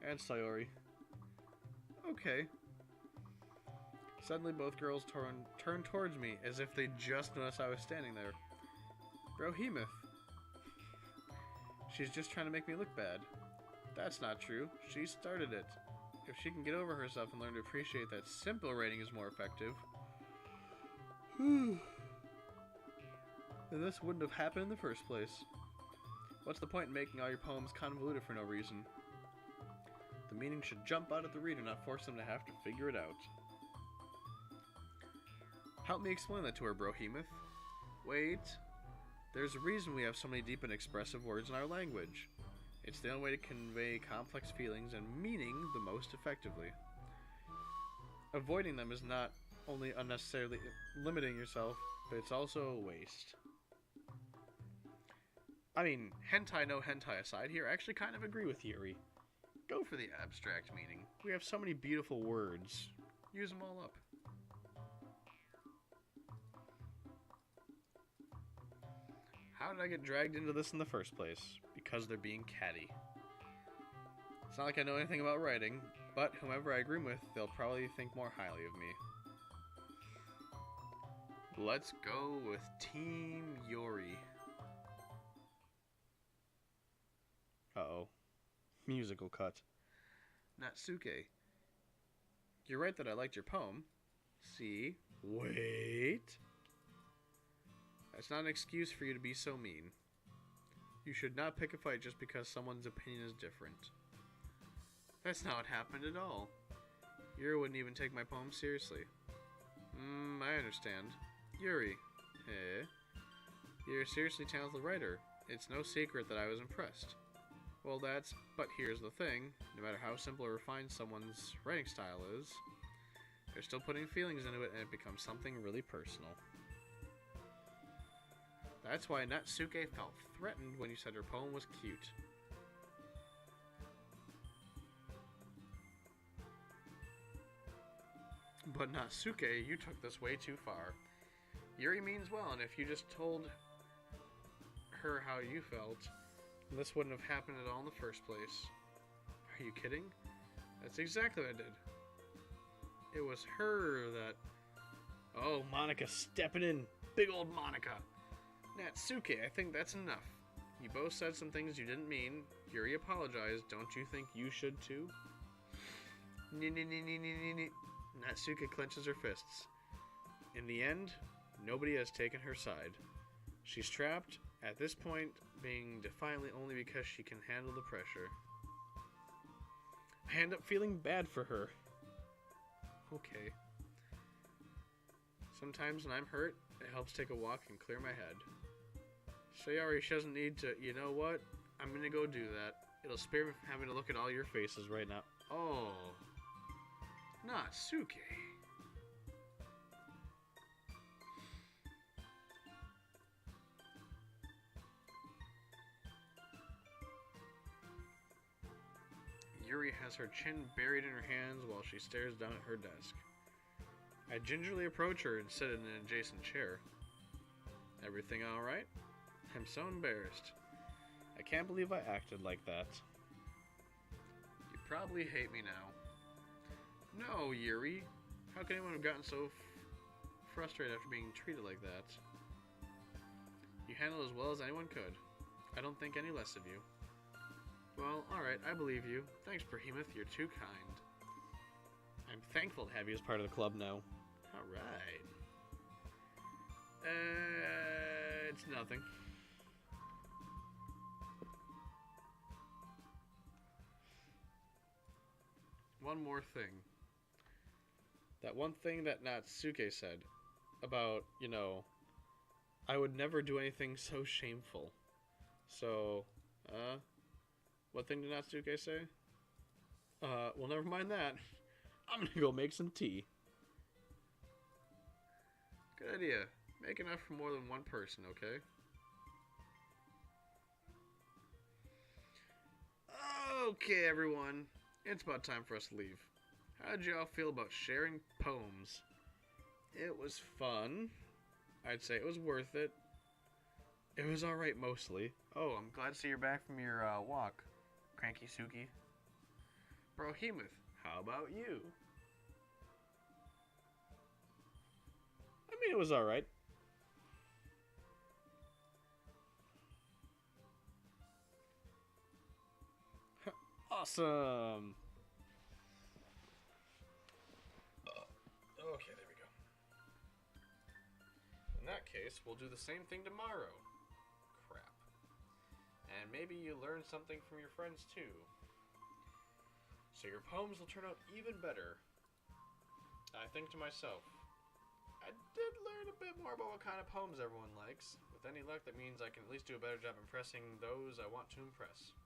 And Sayori. Okay. Suddenly both girls turn towards me as if they just noticed I was standing there. Brohemoth. She's just trying to make me look bad. That's not true. She started it. If she can get over herself and learn to appreciate that simple writing is more effective, then this wouldn't have happened in the first place. What's the point in making all your poems convoluted for no reason? The meaning should jump out at the reader, not force them to have to figure it out. Help me explain that to her, Brohemoth. Wait. There's a reason we have so many deep and expressive words in our language. It's the only way to convey complex feelings and meaning the most effectively. avoiding them is not only unnecessarily limiting yourself, but it's also a waste. I mean, hentai no hentai aside here, I actually kind of agree with Yuri. Go for the abstract meaning. We have so many beautiful words. Use them all up. How did I get dragged into this in the first place? Because they're being catty. It's not like I know anything about writing, but whomever I agree with, they'll probably think more highly of me. Let's go with Team Yuri. Uh-oh. Musical cut. Natsuke. You're right that I liked your poem. See? Wait. That's not an excuse for you to be so mean. You should not pick a fight just because someone's opinion is different. That's not what happened at all. Yuri wouldn't even take my poem seriously. I understand. Yuri. Eh? You're a seriously talented writer. It's no secret that I was impressed. Well, but here's the thing. No matter how simple or refined someone's writing style is, they're still putting feelings into it and it becomes something really personal. That's why Natsuke felt threatened when you said her poem was cute. But Natsuke, you took this way too far. Yuri means well, and if you just told her how you felt, this wouldn't have happened at all in the first place. Are you kidding? That's exactly what I did. It was her that... Oh, Monica stepping in. Big old Monica. Natsuke, I think that's enough. You both said some things you didn't mean. Yuri apologized. Don't you think you should too? Natsuke clenches her fists. In the end, nobody has taken her side. She's trapped, at this point, being defiantly only because she can handle the pressure. I end up feeling bad for her. Okay. Sometimes when I'm hurt, it helps take a walk and clear my head. Sayori, she doesn't need to... You know what? I'm gonna go do that. It'll spare me from having to look at all your faces right now. Oh. Natsuke. Yuri has her chin buried in her hands while she stares down at her desk. I gingerly approach her and sit in an adjacent chair. Everything alright? I'm so embarrassed. I can't believe I acted like that. You probably hate me now. No, Yuri. How can anyone have gotten so frustrated after being treated like that? You handled it as well as anyone could. I don't think any less of you. Well, alright, I believe you. Thanks, Behemoth, you're too kind. I'm thankful to have you as part of the club now. Alright. It's nothing. One more thing. That one thing that Natsuke said about, you know, I would never do anything so shameful. So, what thing did Natsuke say? Well, never mind that. I'm gonna go make some tea. Good idea. Make enough for more than one person, okay? Okay, everyone. It's about time for us to leave. How'd y'all feel about sharing poems? It was fun. I'd say it was worth it. It was alright mostly. Oh, I'm glad to see you're back from your walk, Cranky Suki. Behemoth, how about you? I mean, it was alright. Awesome. Okay, there we go. In that case, we'll do the same thing tomorrow. Crap. And maybe you learn something from your friends too. So your poems will turn out even better. I think to myself, I did learn a bit more about what kind of poems everyone likes. With any luck, that means I can at least do a better job impressing those I want to impress.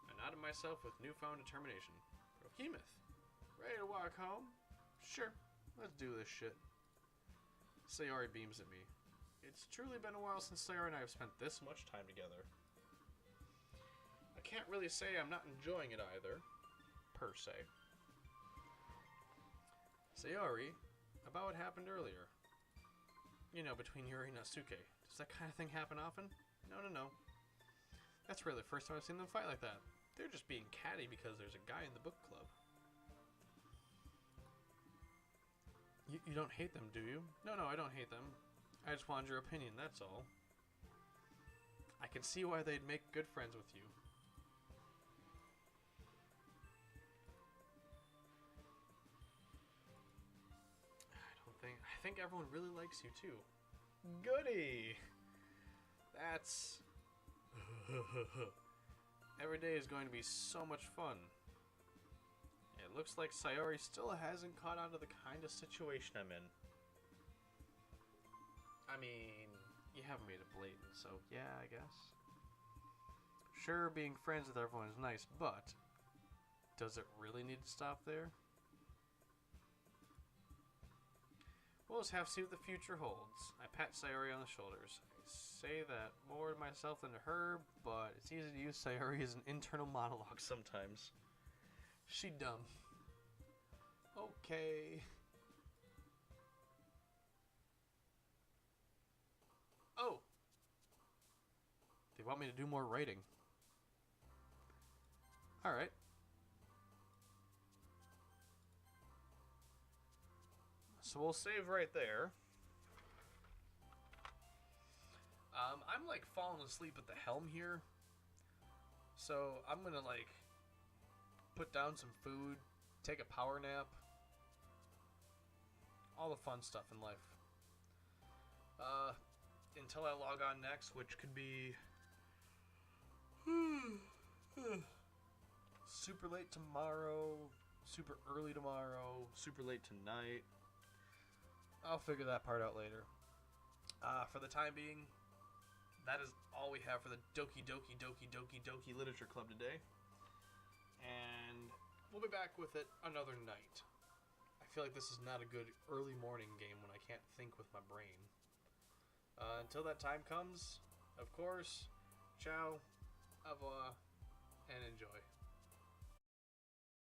I nodded myself with newfound determination. Behemoth, ready to walk home? Sure, let's do this shit. Sayori beams at me. It's truly been a while since Sayori and I have spent this much time together. I can't really say I'm not enjoying it either, per se. Sayori, about what happened earlier. You know, between Yuri and Natsuke. Does that kind of thing happen often? No. That's really the first time I've seen them fight like that. They're just being catty because there's a guy in the book club. You don't hate them, do you? No, I don't hate them. I just wanted your opinion, that's all. I can see why they'd make good friends with you. I think everyone really likes you too. Goody! That's... Every day is going to be so much fun. It looks like Sayori still hasn't caught on to the kind of situation I'm in. I mean, you haven't made it blatant, so yeah, I guess. Sure, being friends with everyone is nice, but does it really need to stop there? We'll just have to see what the future holds. I pat Sayori on the shoulders. I say that more to myself than to her, but it's easy to use Sayori as an internal monologue sometimes. She dumb. Okay. Oh! They want me to do more writing. Alright. So we'll save right there. I'm like falling asleep at the helm here. So I'm gonna like put down some food, take a power nap. All the fun stuff in life. Until I log on next, which could be super late tomorrow, super early tomorrow, super late tonight. I'll figure that part out later. For the time being, that is all we have for the Doki Doki Doki Doki Doki Literature Club today. And we'll be back with it another night. I feel like this is not a good early morning game when I can't think with my brain. Until that time comes, of course, ciao, au revoir, and enjoy.